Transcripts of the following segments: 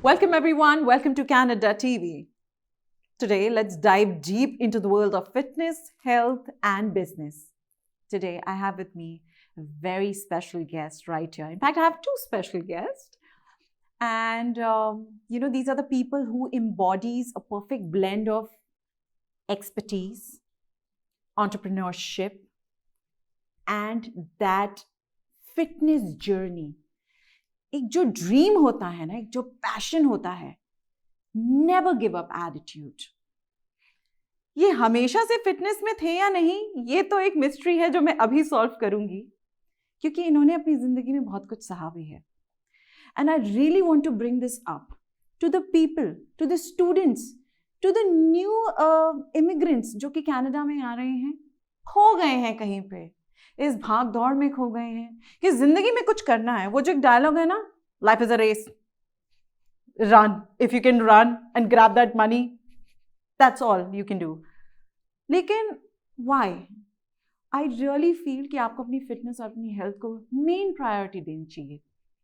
Welcome everyone, welcome to Canada TV. Today, let's dive deep into the world of fitness, health, and business. Today, I have with me a very special guest right here. In fact, I have two special guests. And, these are the people who embodies a perfect blend of expertise, entrepreneurship, and that fitness journey. एक जो dream होता है ना, एक जो passion होता है, never give up attitude. ये हमेशा से फिटनेस में थे या नहीं, ये तो एक मिस्ट्री है जो मैं अभी सॉल्व करूंगी, क्योंकि इन्होंने अपनी जिंदगी में बहुत कुछ सहा भी है. And I really want to bring this up to the people, to the students, to the new immigrants जो कि कनाडा में आ रहे हैं, खो गए हैं कहीं पे, इस भाग दौड़ में खो गए हैं कि जिंदगी में कुछ करना है. वो जो एक डायलॉग है ना, life is a race, run if you can run and grab that money, that's all you can do. लेकिन व्हाई आई रियली फील कि आपको अपनी फिटनेस और अपनी हेल्थ को मेन प्रायोरिटी देनी चाहिए,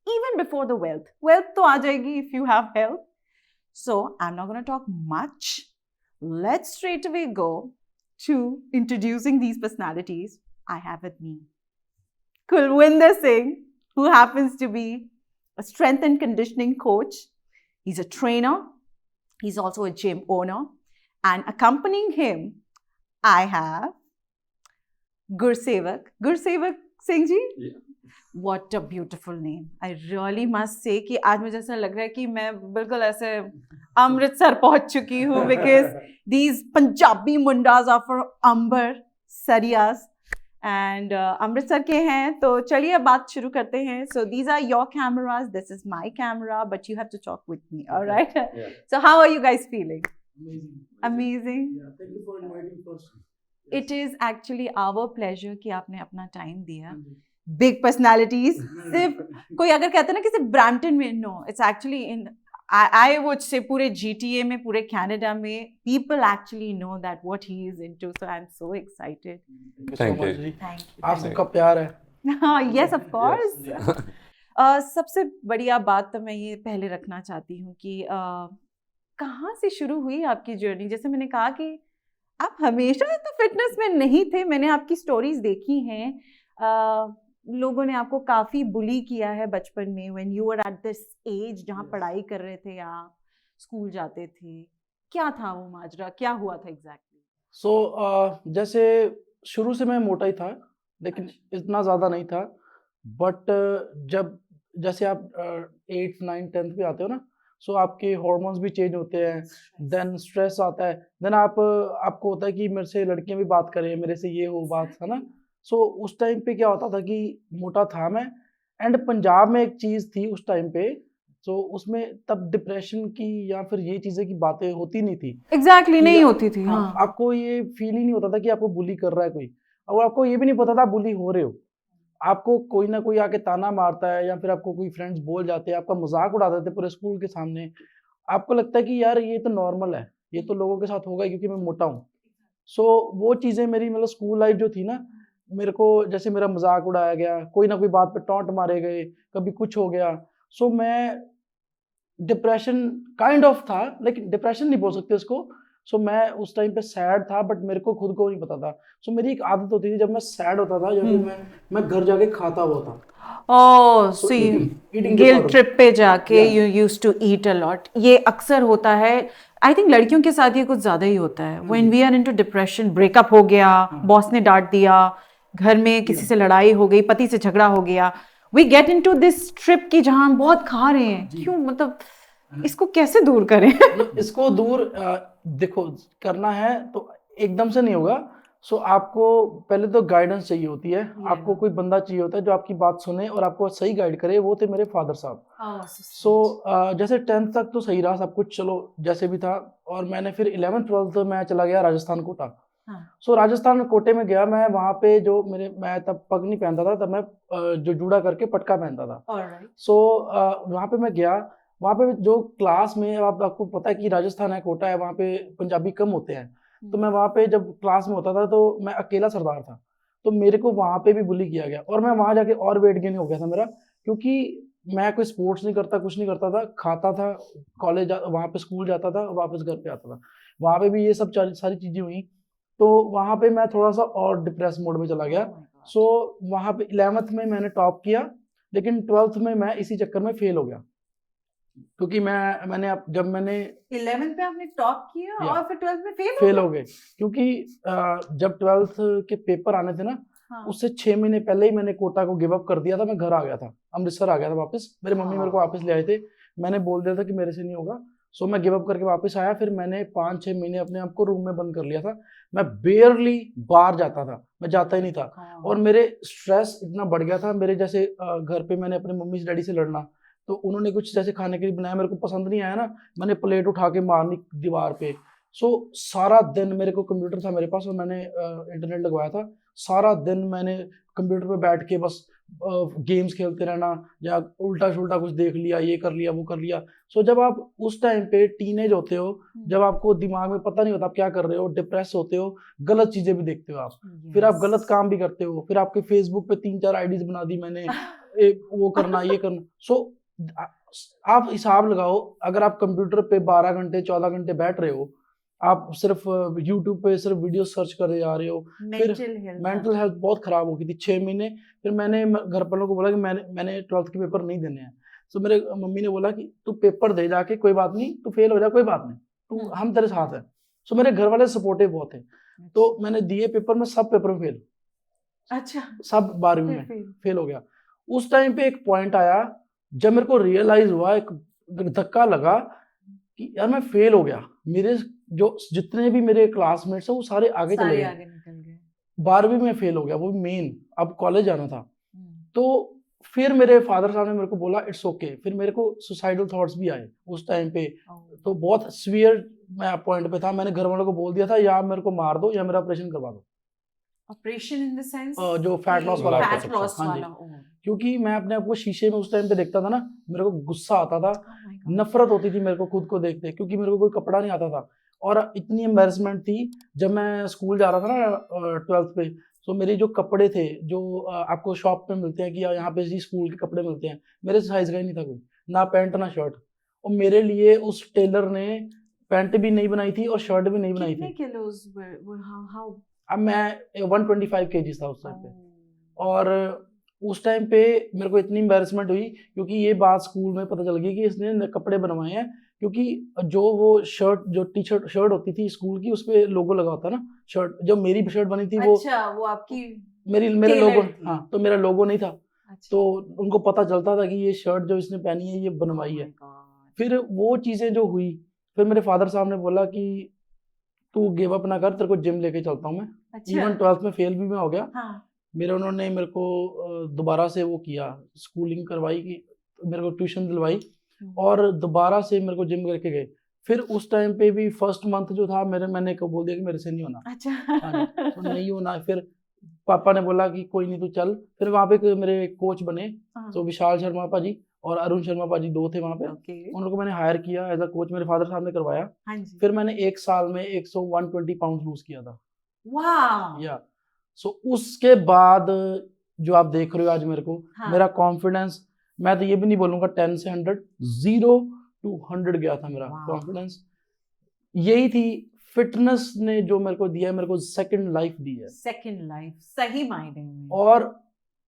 even before the wealth. Wealth तो आ जाएगी if you have health. So I am not gonna talk much. Let's straight away go to introducing these personalities. I have with me Kulwinder Singh, who happens to be a strength and conditioning coach. He's a trainer. He's also a gym owner. And accompanying him, I have Gursevak. Gursevak Singh ji? Yeah. What a beautiful name. I really must say कि आज मुझे ऐसा लग रहा है कि मैं बिल्कुल ऐसे अमृतसर पहुंच चुकी हूँ, because these Punjabi mundas are from Amber, Sariyas. And Amritsar के हैं. तो चलिए अब बात शुरू करते हैं. So these are your cameras, this is my camera, but you have to talk with me, alright? So how are you guys feeling? Amazing. Yeah, thank you for inviting first. It is actually our pleasure कि आपने अपना time दिया. Big personalities, सिर्फ कोई अगर कहते हैं ना कि सिर्फ ब्रैम्पटन में, no, it's actually in I would say पूरे GTA में, पूरे Canada में, people actually know that what he is into. So I'm so excited. Thank you. Thank you. आप सबका प्यार है. Yes, of course. सबसे बढ़िया बात तो मैं ये पहले रखना चाहती हूँ कि कहाँ से शुरू हुई आपकी जर्नी. जैसे मैंने कहा कि आप हमेशा तो फिटनेस में नहीं थे. मैंने आपकी स्टोरीज देखी हैं. लोगों ने आपको काफी बुली किया है बचपन में, when you were at this age, जहाँ पढ़ाई कर रहे थे या स्कूल जाते थे. क्या था वो माजरा, क्या हुआ था एग्जैक्टली? सो जैसे शुरू से मैं मोटा ही था, लेकिन इतना ज़्यादा नहीं था. बट जब जैसे आप 8th 9th 10th पे आते हो ना, सो आपके हार्मोन्स भी चेंज होते हैं, देन स्ट्रेस आता है, देन आपको होता है कि मेरे से लड़कियां भी बात करें, मेरे से ये हो बात, है ना. सो उस टाइम पे क्या होता था कि मोटा था मैं. एंड पंजाब में एक चीज़ थी उस टाइम पे, सो उसमें तब डिप्रेशन की या फिर ये चीज़ें की बातें होती नहीं थी. एग्जैक्टली नहीं होती थी. हाँ. आपको ये फील ही नहीं होता था कि आपको बुली कर रहा है कोई, और आपको ये भी नहीं पता था आप बुली हो रहे हो. आपको कोई ना कोई आके ताना मारता है, या फिर आपको कोई फ्रेंड्स बोल जाते हैं, आपका मजाक उड़ा देते पूरे स्कूल के सामने. आपको लगता है कि यार ये तो नॉर्मल है, ये तो लोगों के साथ होगा क्योंकि मैं मोटा हूँ. सो वो चीज़ें मेरी मतलब स्कूल लाइफ जो थी ना, मेरे को जैसे मेरा मजाक उड़ाया गया, कोई ना कोई बात पे टॉन्ट मारे गए, कभी कुछ हो गया. सो मैं डिप्रेशन काइंड ऑफ था, लेकिन डिप्रेशन नहीं बोल सकते उसको. सो मैं उस टाइम पे सैड था, बट मेरे को खुद को नहीं पता था. सो मेरी एक आदत होती थी, जब मैं सैड होता था, जब मैं घर जाके खाता हुआ था. ओह, सो गिल्ट ट्रिप पे जाके you used to eat a lot. ये अक्सर होता है. आई थिंक लड़कियों के साथ ये कुछ ज्यादा ही होता है. When we are into depression, breakup हो गया, बॉस ने डांट दिया, घर में किसी से लड़ाई हो गई, पति से झगड़ा हो गया, we get into this trip की जहां हम बहुत खा रहे हैं. क्यों, मतलब इसको कैसे दूर करें? इसको दूर देखो, करना है तो एकदम से नहीं होगा. सो आपको पहले तो गाइडेंस चाहिए होती है. आपको कोई बंदा चाहिए होता है जो आपकी बात सुने और आपको सही गाइड करे. वो थे मेरे फादर साहब. सो जैसे 10th तक तो सही रहा सब कुछ, चलो जैसे भी था. और मैंने फिर 11th 12th मैं चला गया राजस्थान कोटा. सो राजस्थान कोटे में गया मैं. वहाँ पे जो मैं तब पग नहीं पहनता था, तब मैं जो जूड़ा करके पटका पहनता था. सो वहाँ पे मैं गया. वहाँ पे जो क्लास में, आपको पता है कि राजस्थान है, कोटा है, वहाँ पे पंजाबी कम होते हैं. तो मैं वहाँ पे जब क्लास में होता था तो मैं अकेला सरदार था. तो मेरे को वहाँ पे भी बुली किया गया, और मैं वहाँ जाके और वेट गेन हो गया था मेरा, क्योंकि मैं कोई स्पोर्ट्स नहीं करता, कुछ नहीं करता था, खाता था, कॉलेज वहाँ पे स्कूल जाता था, वापस घर पे आता था। वहाँ पे भी ये सब सारी चीजें हुई, तो वहाँ पे मैं थोड़ा सा और डिप्रेस मोड में चला गया। Oh my God. सो वहाँ पे 11th में मैंने टॉप किया, लेकिन 12th में मैं इसी चक्कर में फेल हो गया, क्योंकि जब मैंने 11th में आपने टॉप किया Yeah. और फिर 12th में फेल हो गए, क्योंकि जब 12th के पेपर आने थे ना, हाँ। उससे 6 महीने पहले ही मैंने कोटा को गिव अप कर दिया था। मैं घर आ गया था, अमृतसर आ गया था वापस। मेरे मम्मी मेरे को वापस ले आए थे, मैंने बोल दिया था कि मेरे से नहीं होगा। सो मैं गिव अप करके वापस आया। फिर मैंने 5-6 महीने अपने आप को रूम में बंद कर लिया था। मैं बेयरली बाहर जाता था, मैं जाता ही नहीं था। हाँ। और मेरे स्ट्रेस इतना बढ़ गया था। मेरे जैसे घर पे मैंने अपने मम्मी से डैडी से लड़ना, तो उन्होंने कुछ जैसे खाने के लिए बनाया, मेरे को पसंद नहीं आया ना, मैंने प्लेट उठा के मारनी दीवार पे। सो सारा दिन मेरे को कंप्यूटर था मेरे पास और मैंने इंटरनेट लगवाया था। सारा दिन मैंने कंप्यूटर पे बैठ के बस गेम्स खेलते रहना, या उल्टा सुल्टा कुछ देख लिया, ये कर लिया वो कर लिया। सो जब आप उस टाइम पे टीनेज होते हो, जब आपको दिमाग में पता नहीं होता आप क्या कर रहे हो, डिप्रेस होते हो, गलत चीजें भी देखते हो आप, फिर आप गलत काम भी करते हो। फिर आपके फेसबुक पे 3-4 आईडीज बना दी मैंने, वो करना ये करना। सो आप हिसाब लगाओ, अगर आप कंप्यूटर पे 12 घंटे 14 घंटे बैठ रहे हो, आप सिर्फ यूट्यूब पे सिर्फ वीडियो सर्च करे जा रहे हो, फिर मेंटल हेल्थ बहुत खराब हो गई थी 6 महीने। फिर मैंने घर वालों को बोला कि मैंने 12th के पेपर नहीं देने हैं। तो मेरे मम्मी ने बोला कि तू पेपर दे जाके, कोई बात नहीं, तू फेल हो जा कोई बात नहीं, तू हम तेरे साथ है। सो मेरे घर वाले सपोर्टिव बहुत थे। तो मैंने दिए पेपर में, सब पेपर में फेल। अच्छा। सब 12वीं में फेल हो गया। उस टाइम पे एक पॉइंट आया जब मेरे को रियलाइज हुआ, एक धक्का लगा कि यार मैं फेल हो गया। मेरे जो जितने भी मेरे क्लासमेट्स हैं वो सारे आगे चले गए, आगे निकल गए। 12वीं में फेल हो गया, वो मेन, अब कॉलेज जाना था। तो फिर मेरे फादर साहब ने मेरे को बोला इट्स ओके। फिर मेरे को सुसाइडल थॉट्स भी आए उस टाइम पे। तो बहुत सीवियर मैं पॉइंट पे था। मैंने घर वालों को बोल दिया था, या मेरे को मार दो या मेरा ऑपरेशन करवा दो। ऑपरेशन इन द सेंस जो फैट लॉस वाला, फैट लॉस वाला। क्योंकि मैं अपने आप को शीशे में उस टाइम पे देखता था ना, मेरे को गुस्सा आता था, नफरत होती थी मेरे को खुद को देखते, क्योंकि मेरे को कोई कपड़ा नहीं आता था। और इतनी एम्बेरसमेंट थी जब मैं स्कूल जा रहा था ना 12th पे। तो मेरे जो कपड़े थे, जो आपको शॉप पे मिलते हैं कि यहाँ पे जी स्कूल के कपड़े मिलते हैं, मेरे साइज का ही नहीं था कोई, ना पैंट ना शर्ट। और मेरे लिए उस टेलर ने पैंट भी नहीं बनाई थी और शर्ट भी नहीं बनाई थी। अब मैं 125 kg था उस टाइम पे। और उस टाइम पे मेरे को इतनी एम्बेरसमेंट हुई, क्योंकि ये बात स्कूल में पता चल गई कि इसने कपड़े बनवाए हैं। क्योंकि जो वो शर्ट, जो टी शर्ट होती थी स्कूल की, उस पे लोगो लगा होता ना शर्ट। जो मेरी शर्ट बनी थी, वो आपकी मेरे लोगो, हाँ, तो मेरा लोगो नहीं था। तो उनको पता चलता था कि ये शर्ट जो इसने पहनी है ये बनवाई है। फिर वो चीजें जो हुई, फिर मेरे फादर साहब ने बोला कि तू गिव अप ना कर, तेरे को जिम लेके चलता हूँ मैं। इवन 12th में फेल भी मैं हो गया। उन्होंने मेरे को दोबारा से वो किया, स्कूलिंग करवाई, कि मेरे को ट्यूशन दिलवाई, और दोबारा से मेरे को जिम करके गए। फिर उस टाइम पे भी फर्स्ट मंथ जो था मैंने बोल दिया कि मेरे से नहीं होना। अच्छा। तो नहीं होना। फिर पापा ने बोला कि कोई नहीं तू चल। फिर वहाँ पे मेरे कोच बने, तो विशाल शर्मा पाजी और अरुण शर्मा पाजी, 2 थे वहाँ पे। उन लोगों को मैंने हायर किया एज अ कोच, मेरे फादर साहब ने करवाया। फिर मैंने 1 साल में 120 पाउंड लूज किया था। या सो उसके बाद जो आप देख रहे हो आज मेरे को, मेरा कॉन्फिडेंस, मैं तो ये भी नहीं बोलूंगा 10 से 100, 0 to 100 गया था मेरा कॉन्फिडेंस। यही थी फिटनेस ने जो मेरे को दिया है, मेरे को सेकंड लाइफ दी है। सेकंड लाइफ सही मायने में। और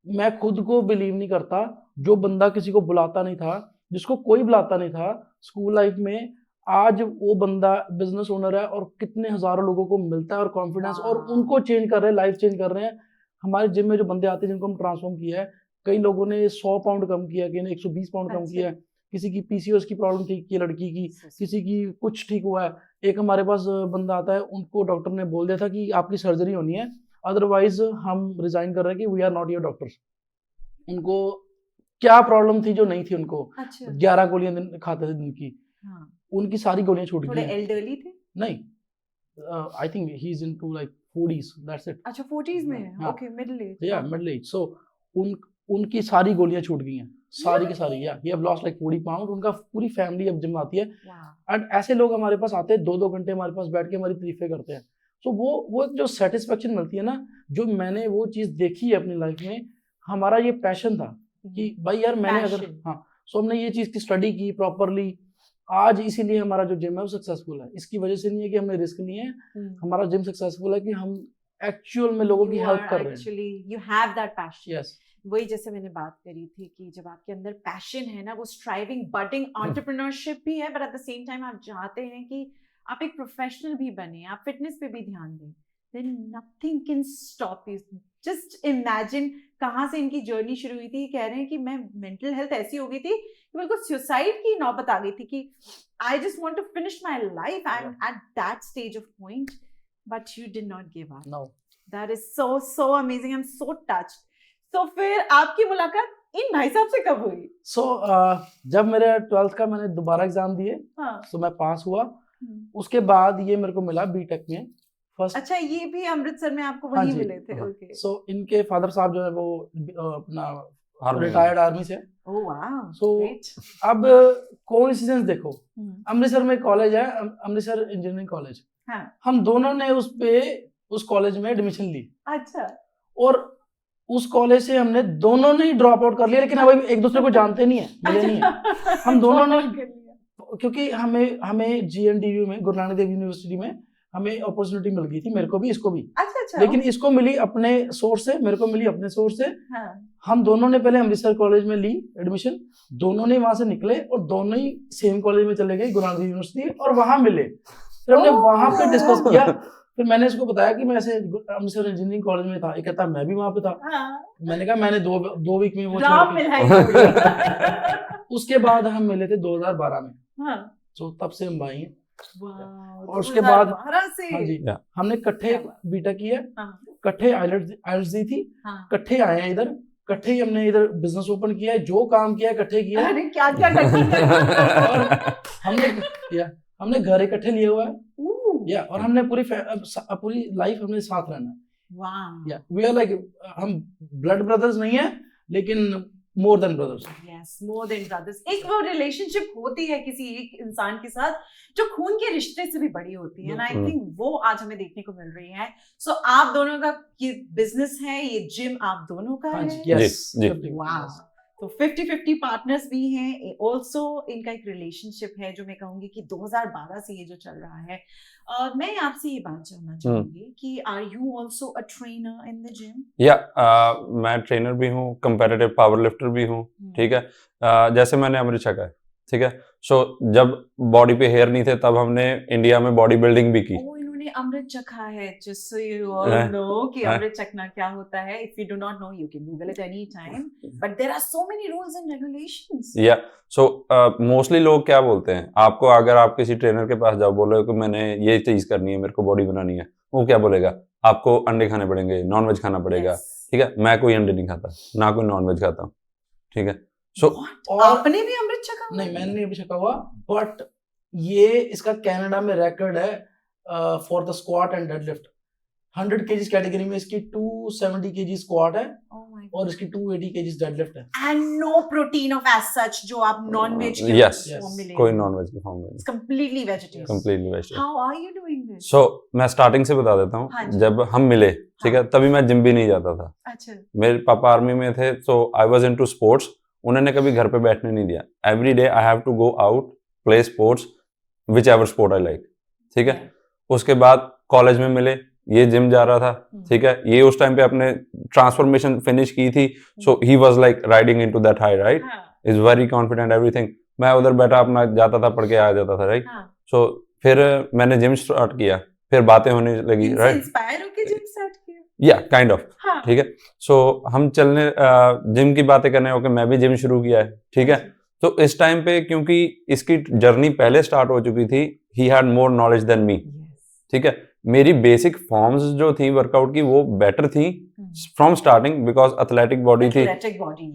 मैं खुद को बिलीव नहीं करता, जो बंदा किसी को बुलाता नहीं था, जिसको कोई बुलाता नहीं था स्कूल लाइफ में, आज वो बंदा बिजनेस ओनर है और कितने हजारों लोगों को मिलता है और कॉन्फिडेंस, और उनको चेंज कर रहे हैं, लाइफ चेंज कर रहे हैं। हमारे जिम में जो बंदे आते हैं जिनको हम ट्रांसफॉर्म किया है, कई लोगों ने 100 पाउंड कम किया, किसी ने 120 पाउंड कम किया है, किसी की पीसीओएस की प्रॉब्लम ठीक की लड़की की, किसी की कुछ ठीक हुआ है। एक हमारे पास बंदा आता है, उनको डॉक्टर ने बोल दिया था कि आपकी सर्जरी होनी है, अदरवाइज हम रिजाइन कर रहे हैं, कि we are not your doctors. उनको क्या प्रॉब्लम थी जो नहीं थी उनको। 11 गोलियां खाते थे दिन की। उनकी सारी गोलियां छूट गई। एल्डरली थे? नहीं, I think he is into like 40s, that's it. अच्छा 40s में है, ओके, मिडिल एज। या मिडिल एज। सो उनकी सारी गोलियां छूट गई हैं, सारी की सारी। या he have lost like 40 pound. उनका पूरी फैमिली अब जिम आती है। एंड ऐसे लोग हमारे पास आते हैं, 2-2 घंटे हमारे पास बैठ के हमारी तारीफें करते हैं। सो वो जो सेटिस्फेक्शन मिलती है ना, जो मैंने वो चीज देखी है अपनी लाइफ में, हमारा ये पैशन था कि भाई यार मैंने अगर, हाँ, सो हमने ये चीज़ की स्टडी की प्रॉपरली। आज इसीलिए हमारा जो जिम है वो सक्सेसफुल है। इसकी वजह से नहीं है कि हमने रिस्क लिए है, हमारा जिम सक्सेसफुल है कि हम एक्चुअल में लोगों की हेल्प कर रहे हैं। Actually you have that passion. Yes, वही जैसे मैंने बात करी थी कि जब आपके अंदर पैशन है ना, वो स्ट्राइविंग बडिंग एंटरप्रेन्योरशिप भी है, but at the same time आप चाहते हैं कि आप एक प्रोफेशनल भी बने, आप फिटनेस पे भी ध्यान दें, then nothing can stop you. Just imagine कहाँ से इनकी जर्नी शुरू हुई थी। कह रहे हैं कि मैं मेंटल हेल्थ ऐसी हो गई थी कि बिल्कुल सुसाइड की नौबत आ गई थी कि I just want to finish my life, I am at that stage of point, but you did not give up. No, that is so amazing, I am so touched. तो फिर आपकी मुलाकात इन भाई साहब से कब हुई? सो जब मेरे 12th का मैंने दोबारा एग्जाम दिए, हाँ। तो मैं पास हुआ। उसके बाद ये मेरे को मिला बीटेक में फर्स्ट। अच्छा, ये भी अमृतसर में आपको हाँ वहीं जी, मिले थे? हाँ। ओके। सो इनके फादर साहब जो है वो अपना आर्मी में। रिटायर्ड आर्मी से। Oh wow, So, great. अब कोइंसिडेंस देखो, अमृतसर में कॉलेज है, अमृतसर इंजीनियरिंग कॉलेज। हाँ। हम दोनों ने उस कॉलेज में एडमिशन ली, अच्छा। और उस कॉलेज से हमने दोनों ने ही ड्रॉप आउट कर लिया, लेकिन अभी एक दूसरे को जानते नहीं है, मिले नहीं है। हम दोनों ने, क्योंकि हमें जीएनडीयू में, गुरु नानक देव यूनिवर्सिटी में हमें अपॉर्चुनिटी मिल गई थी, मेरे को भी इसको भी। अच्छा। लेकिन इसको मिली अपने सोर्स से, मेरे को मिली अपने सोर्स से। हाँ। हम दोनों ने पहले अमृतसर कॉलेज में ली एडमिशन, दोनों ने वहां से निकले और दोनों ही सेम कॉलेज में चले गए, गुरु नानक देव यूनिवर्सिटी, और वहां मिले। फिर हमने वहां पे डिस्कस किया। फिर मैंने इसको बताया कि मैं ऐसे अमृतसर इंजीनियरिंग कॉलेज में था। ये कहता मैं भी वहां पे था। हाँ। मैंने कहा मैंने दो वीक में वो राम छोड़ के। मिलाई। उसके बाद हम मिले थे 2012 में। हाँ। तो तब से हम भाई हैं। वाह, और उसके बाद 2012 से। हाँ जी, Yeah. हमने इकट्ठे बीटेक की है, हाँ। इकट्ठे आइल्स दी थी, हाँ। इकट्ठे आए हैं इधर, इकट्ठे ही हमने इधर बिजनेस ओपन किया है, जो काम किया है इकट्ठे किया है। अरे क्या क्या करते और हमने घर इकट्ठे लिया हुआ है, या और हमने पूरी लाइफ हमने साथ रहना है। वाह, या वी आर लाइक, हम ब्लड ब्रदर्स नहीं है, लेकिन more than brothers. Yes, more than brothers. एक वो रिलेशनशिप होती है किसी एक इंसान के साथ जो खून के रिश्ते से भी बड़ी होती है, एंड आई थिंक वो आज हमें देखने को मिल रही है। सो आप दोनों का ये बिजनेस है, ये जिम आप दोनों का हाँ है? जी, यस। जी। वाह, तो 50-50 पार्टनर्स भी हैं। ऑल्सो इनका एक रिलेशनशिप है जो मैं कहूंगी कि 2012 से ये जो चल रहा है। मैं आपसे ये बात जानना चाहूंगी कि are you also a trainer in the gym? या मैं ट्रेनर भी हूँ, कंपैरेटिव पावर लिफ्टर भी हूँ। ठीक है, जैसे मैंने अमृत छका है, ठीक है। सो जब बॉडी पे हेयर नहीं थे तब हमने इंडिया में बॉडी बिल्डिंग भी की। ओ, इन्होंने अमृत चखा है। Just so you all know कि अमृत चखना क्या होता है। If you do not know, you can Google it any time, but there are so many rules and regulations. या सो मोस्टली लोग क्या बोलते हैं आपको, अगर आप किसी ट्रेनर के पास जाओ, बोलो कि मैंने ये चीज करनी है, मेरे को बॉडी बनानी है, वो क्या बोलेगा, आपको अंडे खाने पड़ेंगे, नॉनवेज खाना पड़ेगा। ठीक है, मैं कोई अंडे नहीं खाता, ना कोई नॉनवेज खाता हूँ। ठीक है, सो आपने भी अमृत चखा? नहीं, मैंने नहीं अभी छका हुआ, बट ये इसका कनाडा में रिकॉर्ड है for the squat and deadlift. 100 KGs category में इसकी 270 केजी स्क्वाट है, और इसकी 280 केजी डेडलिफ्ट है। And no protein of as such जो आप नॉन-वेज के यस, फॉर्म में ले कोई नॉनवेज की फॉर्म में it's completely vegetarian. Completely vegetarian. How are you doing this? So मैं स्टार्टिंग से बता देता हाँ हूँ। जी। जब हम मिले, ठीक है, तभी मैं जिम भी नहीं जाता था। अच्छा। मेरे पापा आर्मी में थे, so I was into sports. उन्होंने कभी घर पे बैठने नहीं दिया। Every day I have to go out, play sports, which ever sport I like. ठीक है, उसके बाद कॉलेज में मिले, ये जिम जा रहा था। ठीक है, ये उस टाइम पे अपने ट्रांसफॉर्मेशन फिनिश की थी, so he was like riding into that high, right, is very confident everything. मैं उधर बैठा अपना जाता था, पढ़ के आ जाता था, राइट। सो फिर मैंने जिम स्टार्ट किया, फिर बातें होने लगी, राइट। इंस्पायर होके जिम स्टार्ट किया? या काइंड ऑफ। ठीक है, सो हम चलने जिम की बातें करने हो कि मैं भी जिम शुरू किया है। ठीक है, तो इस टाइम पे क्योंकि इसकी जर्नी पहले स्टार्ट हो चुकी थी, he had more knowledge than me. ठीक है, मेरी बेसिक फॉर्म्स जो थी वर्कआउट की वो बेटर थी from starting, because athletic body थी।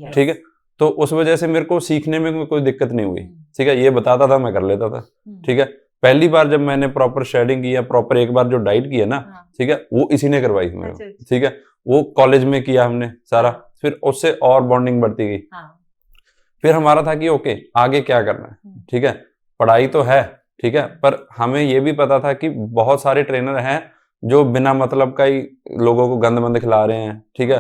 ठीक है, तो उस वजह से मेरे को सीखने में कोई दिक्कत नहीं हुई। ठीक है, ये बताता था, मैं कर लेता था। ठीक है, पहली बार जब मैंने प्रॉपर शेडिंग किया, प्रॉपर एक बार जो डाइट किया ना, ठीक है, वो इसी ने करवाई थी मेरे को। ठीक है, वो कॉलेज में किया हमने सारा, फिर उससे और बॉन्डिंग बढ़ती गई। फिर हमारा था कि ओके आगे क्या करना है। ठीक है, पढ़ाई तो है, ठीक है, पर हमें ये भी पता था कि बहुत सारे ट्रेनर हैं जो बिना मतलब का ही लोगों को गंद मंद खिला रहे हैं। ठीक है,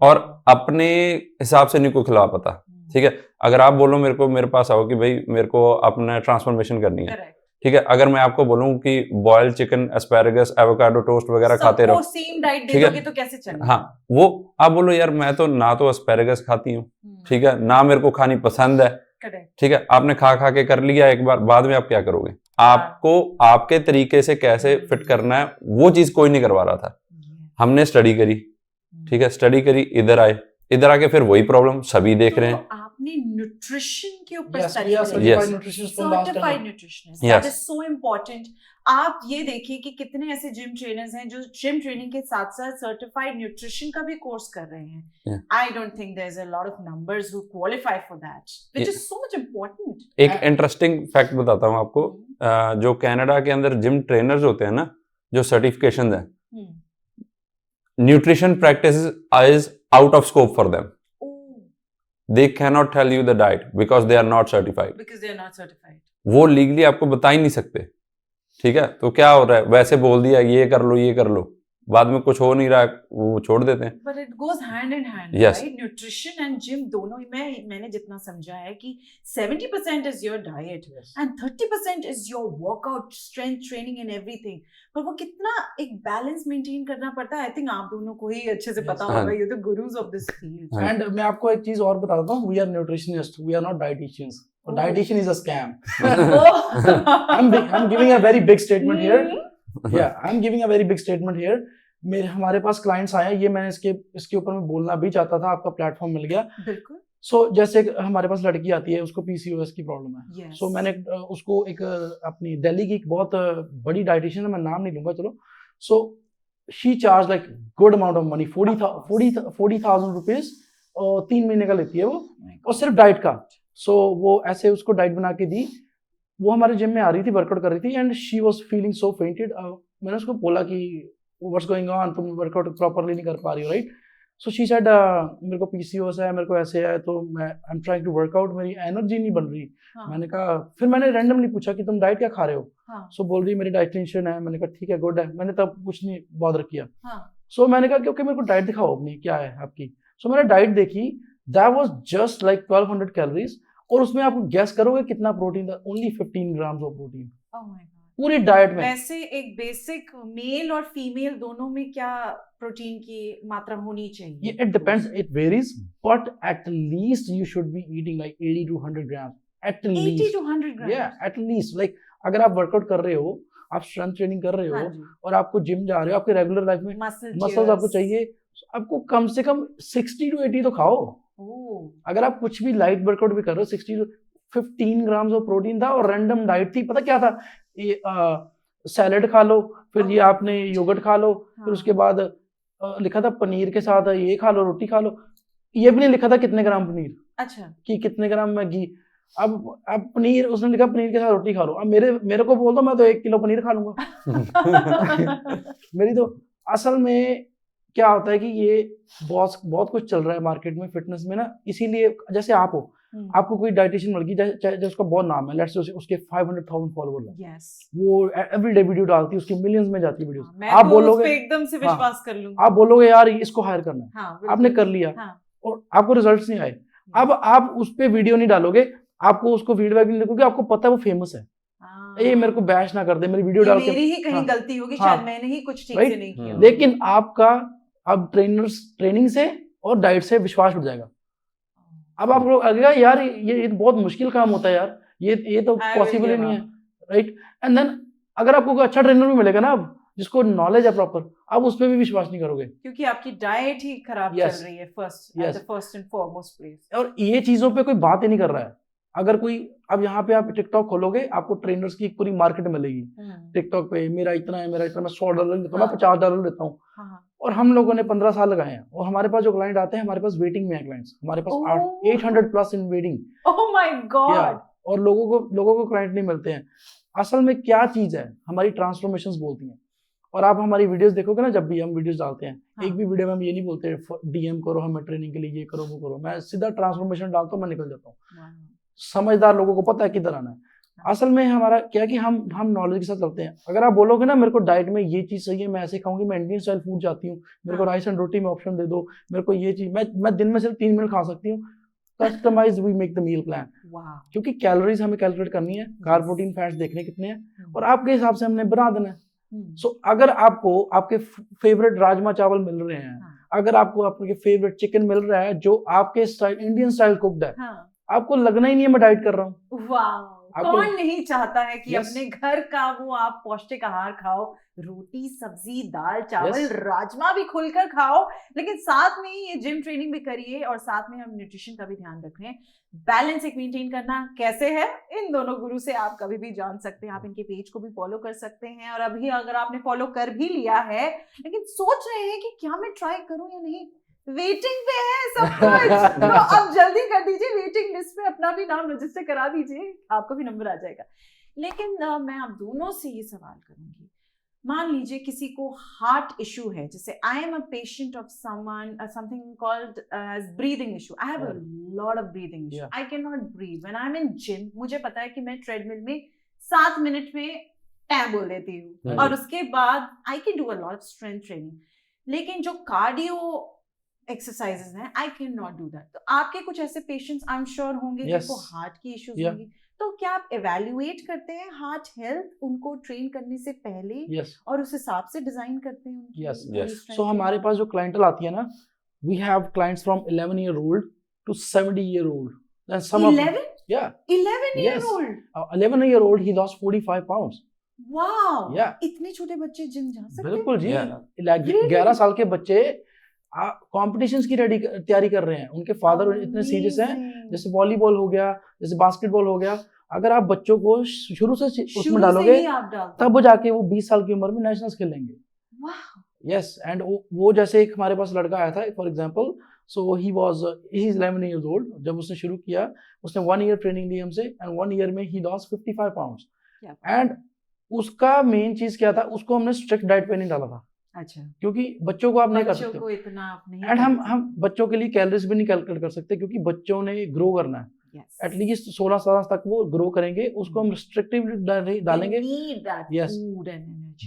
और अपने हिसाब से नहीं कोई खिला पाता। ठीक है। अगर आप बोलो मेरे पास आओ कि भाई मेरे को अपना ट्रांसफॉर्मेशन करनी है, Correct. ठीक है, अगर मैं आपको बोलूं कि boiled chicken, asparagus, avocado toast वगैरह खाते रहो, सेम डाइट दे ठीक है, दोगे तो कैसे चलेगा? हाँ, वो आप बोलो यार मैं तो ना तो एस्पैरागस खाती हूँ, ठीक है, ना मेरे को खानी पसंद है, Correct. ठीक है, आपने खा खा के कर लिया एक बार, बाद में आप क्या करोगे? आपको आपके तरीके से कैसे फिट करना है वो चीज कोई नहीं करवा रहा था। हमने स्टडी करी, ठीक है, स्टडी करी, इधर आके फिर वही प्रॉब्लम सभी देख रहे हैं। तो आपने न्यूट्रिशन के ऊपर Yes, स्टडी we are करी। Yes. certified nutritionists from last certified 10 nutritionist, Yes. That is so important. आप ये देखिए कि कितने ऐसे जिम ट्रेनर्स हैं जो जिम ट्रेनिंग के साथ साथ सर्टिफाइड न्यूट्रिशन का भी कोर्स कर रहे हैं। Yeah. I don't think there is a lot of numbers who qualify for that, which is so much important. एक इंटरेस्टिंग फैक्ट बताता हूँ आपको, जो कनाडा के अंदर जिम ट्रेनर्स होते हैं ना, जो सर्टिफिकेशन है, nutrition practice is out of scope for them. They cannot tell you the diet because they are not certified. Because they are not certified. वो लीगली आपको बता ही नहीं सकते, ठीक है। तो क्या हो रहा है, वैसे बोल दिया ये कर लो, बाद में कुछ हो नहीं रहा, वो छोड़ देते हैं। But it goes hand in hand, Yes. right? Nutrition and gym दोनों ही मैंने जितना समझा है कि 70% is your diet and 30% is your workout, strength training and everything. पर वो कितना एक बैलेंस मेंटेन करना पड़ता है, आई थिंक आप दोनों को ही अच्छे से पता होगा, you the gurus of this field. And मैं आपको एक चीज और बता देता हूँ, we are nutritionists, we are not dieticians. Dietician is a scam. I'm giving a very big statement here. Yeah, I'm giving a very big statement here. हमारे पास clients आए हैं, ये मैंने इसके ऊपर मैं बोलना भी चाहता था, आपका प्लेटफॉर्म मिल गया। बिल्कुल। सो जैसे हमारे पास लड़की आती है, उसको पीसीओएस की प्रॉब्लम है। Yes. सो मैंने उसको एक अपनी दिल्ली की एक बहुत बड़ी डाइटिशियन है, मैं नाम नहीं लूंगा, चलो। So she charge like good amount of money, 40,000 rupees, और 3 महीने का लेती है वो, और सिर्फ डाइट का। सो वो ऐसे उसको डाइट बना के दी, वो हमारे जिम में आ रही थी, वर्कआउट कर रही थी, and she was feeling so fainted. मैंने उसको बोला कि व्हाट्स गोइंग ऑन, तुम वर्कआउट प्रॉपर्ली नहीं कर पा रही हो, राइट? सो शी सेड मेरे को पीसीओएस है, मेरे को ऐसे है, तो मैं I am trying to workout, मेरी एनर्जी नहीं बन रही। मैंने कहा, फिर मैंने रैंडमली पूछा कि तुम डाइट क्या खा रहे हो? सो बोल रही मेरी डाइटिशियन है। मैंने कहा ठीक है, गुड है। मैंने तब कुछ नहीं बॉदर किया। सो मैंने कहा कि ओके, मेरे को डाइट दिखाओ अपनी, क्या है आपकी। सो मैंने डाइट देखी, that was just like 1200 calories, और उसमें आप गैस करोगे कितना प्रोटीन था? ओनली 15 ग्राम्स ऑफ प्रोटीन पूरी डाइट में। वैसे एक बेसिक मेल और फीमेल दोनों में क्या प्रोटीन की मात्रा होनी चाहिए? It depends, it varies, but at least you should be eating like 80 to 100 grams at least. 80 to 100 ग्राम, या एट लीस्ट, लाइक अगर आप वर्कआउट कर रहे हो, आप स्ट्रेंथ ट्रेनिंग कर रहे हो, और आपको जिम जा रहे हो, आपके रेगुलर लाइफ में मसल्स आपको चाहिए, आपको कम से कम 60 to 80 तो खाओ। अगर आप कुछ भी लाइट वर्कआउट भी कर रहे हो, 60 to 15 ग्राम्स ऑफ प्रोटीन था, और रैंडम डाइट थी। पता क्या था? ये सैलेड खा लो, फिर ये आपने योगर्ट खा लो, फिर उसके बाद लिखा था पनीर के साथ ये खा लो, रोटी खा लो। ये भी नहीं लिखा था कितने ग्राम पनीर, अच्छा, कि कितने ग्राम में घी। अब पनीर, उसने लिखा पनीर के साथ रोटी खा लो। अब मेरे को बोल दो, मैं तो 1 किलो पनीर खा लूंगा। मेरी तो असल में क्या होता है कि ये बहुत कुछ चल रहा है मार्केट में, फिटनेस में ना, इसीलिए जैसे आप हो, आपको कोई डाइटिशियन मिल गई जैसे उसका बहुत नाम है, लेट्स से उसके 500,000 फॉलोअर है, वो एवरीडे वीडियो डालती है, उसकी मिलियंस में जाती है वीडियोस। आप बोलोगे एकदम से विश्वास कर लूंगा, आप बोलोगे यार इसको हायर करना है, आपने कर लिया, और आपको रिजल्ट्स नहीं आए। अब आप उस पे वीडियो नहीं डालोगे, आपको उसको फीडबैक नहीं देखोगे, आपको पता है वो फेमस है, ये मेरे को बैश ना कर दे, मेरी वीडियो डाल के, मेरी ही कहीं गलती होगी, शायद मैंने ही कुछ ठीक से नहीं किया। लेकिन आपका अब ट्रेनिंग से और डाइट से विश्वास उठ जाएगा। अब आपको लगेगा यार ये बहुत मुश्किल काम होता है यार, ये तो पॉसिबल ही नहीं है, राइट? एंड देन अगर आपको कोई अच्छा ट्रेनर भी मिलेगा ना, अब जिसको नॉलेज है प्रॉपर, आप उस पर भी विश्वास नहीं करोगे, क्योंकि आपकी डाइट ही खराब चल रही है फर्स्ट एंड फॉरमोस्ट प्लेस। और ये चीजों पे कोई बात ही नहीं कर रहा है। अगर कोई, अब यहाँ पे आप टिकटॉक खोलोगे, आपको ट्रेनर्स की पूरी मार्केट मिलेगी टिकटॉक पे, मेरा इतना है, मैं $100 देता हूँ, मैं $50 देता हूँ, और हम लोगों ने 15 साल लगाए हैं, और हमारे पास जो क्लाइंट आते हैं, हमारे पास वेटिंग में है क्लाइंट्स, हमारे पास 800 plus in waiting. Oh my God! और लोगों को क्लाइंट नहीं मिलते हैं। असल में क्या चीज है, हमारी ट्रांसफॉर्मेशंस बोलती हैं। और आप हमारी वीडियोस देखोगे ना, जब भी हम वीडियोस डालते हैं, एक भी वीडियो में हम ये नहीं बोलते डीएम करो हमें ट्रेनिंग के लिए, ये करो वो करो। मैं सीधा ट्रांसफॉर्मेशन डालता हूँ, मैं निकल जाता हूँ। समझदार लोगों को पता है किधर आना है। असल में हमारा क्या कि हम नॉलेज के साथ चलते हैं। अगर आप बोलोगे ना मेरे को डाइट में ये चीज सही है, मैं ऐसे खाऊंगी, मैं इंडियन स्टाइल फूड चाहती हूँ, मेरे को राइस एंड रोटी में ऑप्शन दे दो, मेरे को ये चीज, मैं दिन में सिर्फ 3 मील खा सकती हूँ, customize we make the meal plan, वाह, क्योंकि कैलोरीज हमें कैलकुलेट करनी है, कार्ब प्रोटीन फैट्स देखने कितने हैं और आपके हिसाब से हमने बना देना है। सो अगर आपको आपके फेवरेट राजमा चावल मिल रहे हैं, अगर आपको आपके फेवरेट चिकन मिल रहा है जो आपके स्टाइल इंडियन स्टाइल कुक्ड है, आपको लगना ही नहीं है मैं डाइट कर रहा हूँ। वाह, आपको- कौन नहीं चाहता है कि Yes. अपने घर का वो आप पौष्टिक आहार खाओ, रोटी सब्जी दाल चावल Yes. राजमा भी खुलकर खाओ, लेकिन साथ में ही ये जिम ट्रेनिंग भी करिए और साथ में हम न्यूट्रिशन का भी ध्यान रखें। बैलेंस एक मेंटेन करना कैसे है, इन दोनों गुरु से आप कभी भी जान सकते हैं। आप इनके पेज को भी फॉलो कर सकते हैं, और अभी अगर आपने फॉलो कर भी लिया है लेकिन सोच रहे हैं कि क्या मैं ट्राई करूं या नहीं, वेटिंग पे है सब कुछ, तो अब जल्दी कर दीजिए, वेटिंग लिस्ट पे अपना भी नाम रजिस्टर करा दीजिए, आपको भी नंबर आ जाएगा। लेकिन मैं आप दोनों से ये सवाल करूंगी, मान लीजिए किसी को हार्ट इशू है, जैसे I am a patient of someone something called as breathing issue, I have a lot of breathing issue, I can not breathe when I am in gym. मुझे पता है कि मैं ट्रेडमिल में 7 मिनट में tab बोल देती हूँ और उसके बाद I can do a lot of strength training, लेकिन जो कार्डियो एक्सरसाइजेस हैं आई कैन नॉट डू दैट। तो आपके कुछ ऐसे पेशेंट्स आई एम श्योर होंगे जिनको हार्ट की इश्यूज होंगी, तो क्या आप एवेल्युएट करते हैं हार्ट हेल्थ उनको ट्रेन करने से पहले और उस हिसाब से डिजाइन करते हैं उनकी? यस। सो हमारे पास जो क्लाइंटल आती है ना, we have clients from 11 year old to 70 year old, and some 11? of 11 year old? 11 year old he lost 45 pounds. Wow, Yeah. इतने छोटे बच्चे जिम जा सकते हैं? बिल्कुल जी। Yeah. 11 साल के बच्चे कॉम्पिटिशंस की तैयारी कर रहे हैं, उनके फादर इतने सीरियस हैं, जैसे वॉलीबॉल हो गया, जैसे बास्केटबॉल हो गया। अगर आप बच्चों को शुरू से उसमें डालोगे तब वो जाके वो 20 साल की उम्र में नेशनल्स खेलेंगे। यस, एंड वो जैसे एक हमारे पास लड़का आया था for example, so he is 11 years old। जब उसने शुरू किया उसने 1 year ट्रेनिंग ली हमसे, एंड 1 year में ही लॉस्ट 55 pounds। एंड उसका मेन चीज क्या था, उसको हमने स्ट्रिक्ट डाइट पे नहीं डाला था। अच्छा, क्योंकि बच्चों को आप नहीं कर सकते, को इतना आप नहीं, एंड हम बच्चों के लिए कैलोरीज भी नहीं कैलकुलेट कर सकते, क्योंकि बच्चों ने ग्रो करना है। एटलीस्ट 16 साल तक वो ग्रो करेंगे, उसको हम रिस्ट्रिक्टिव डालेंगे। यस,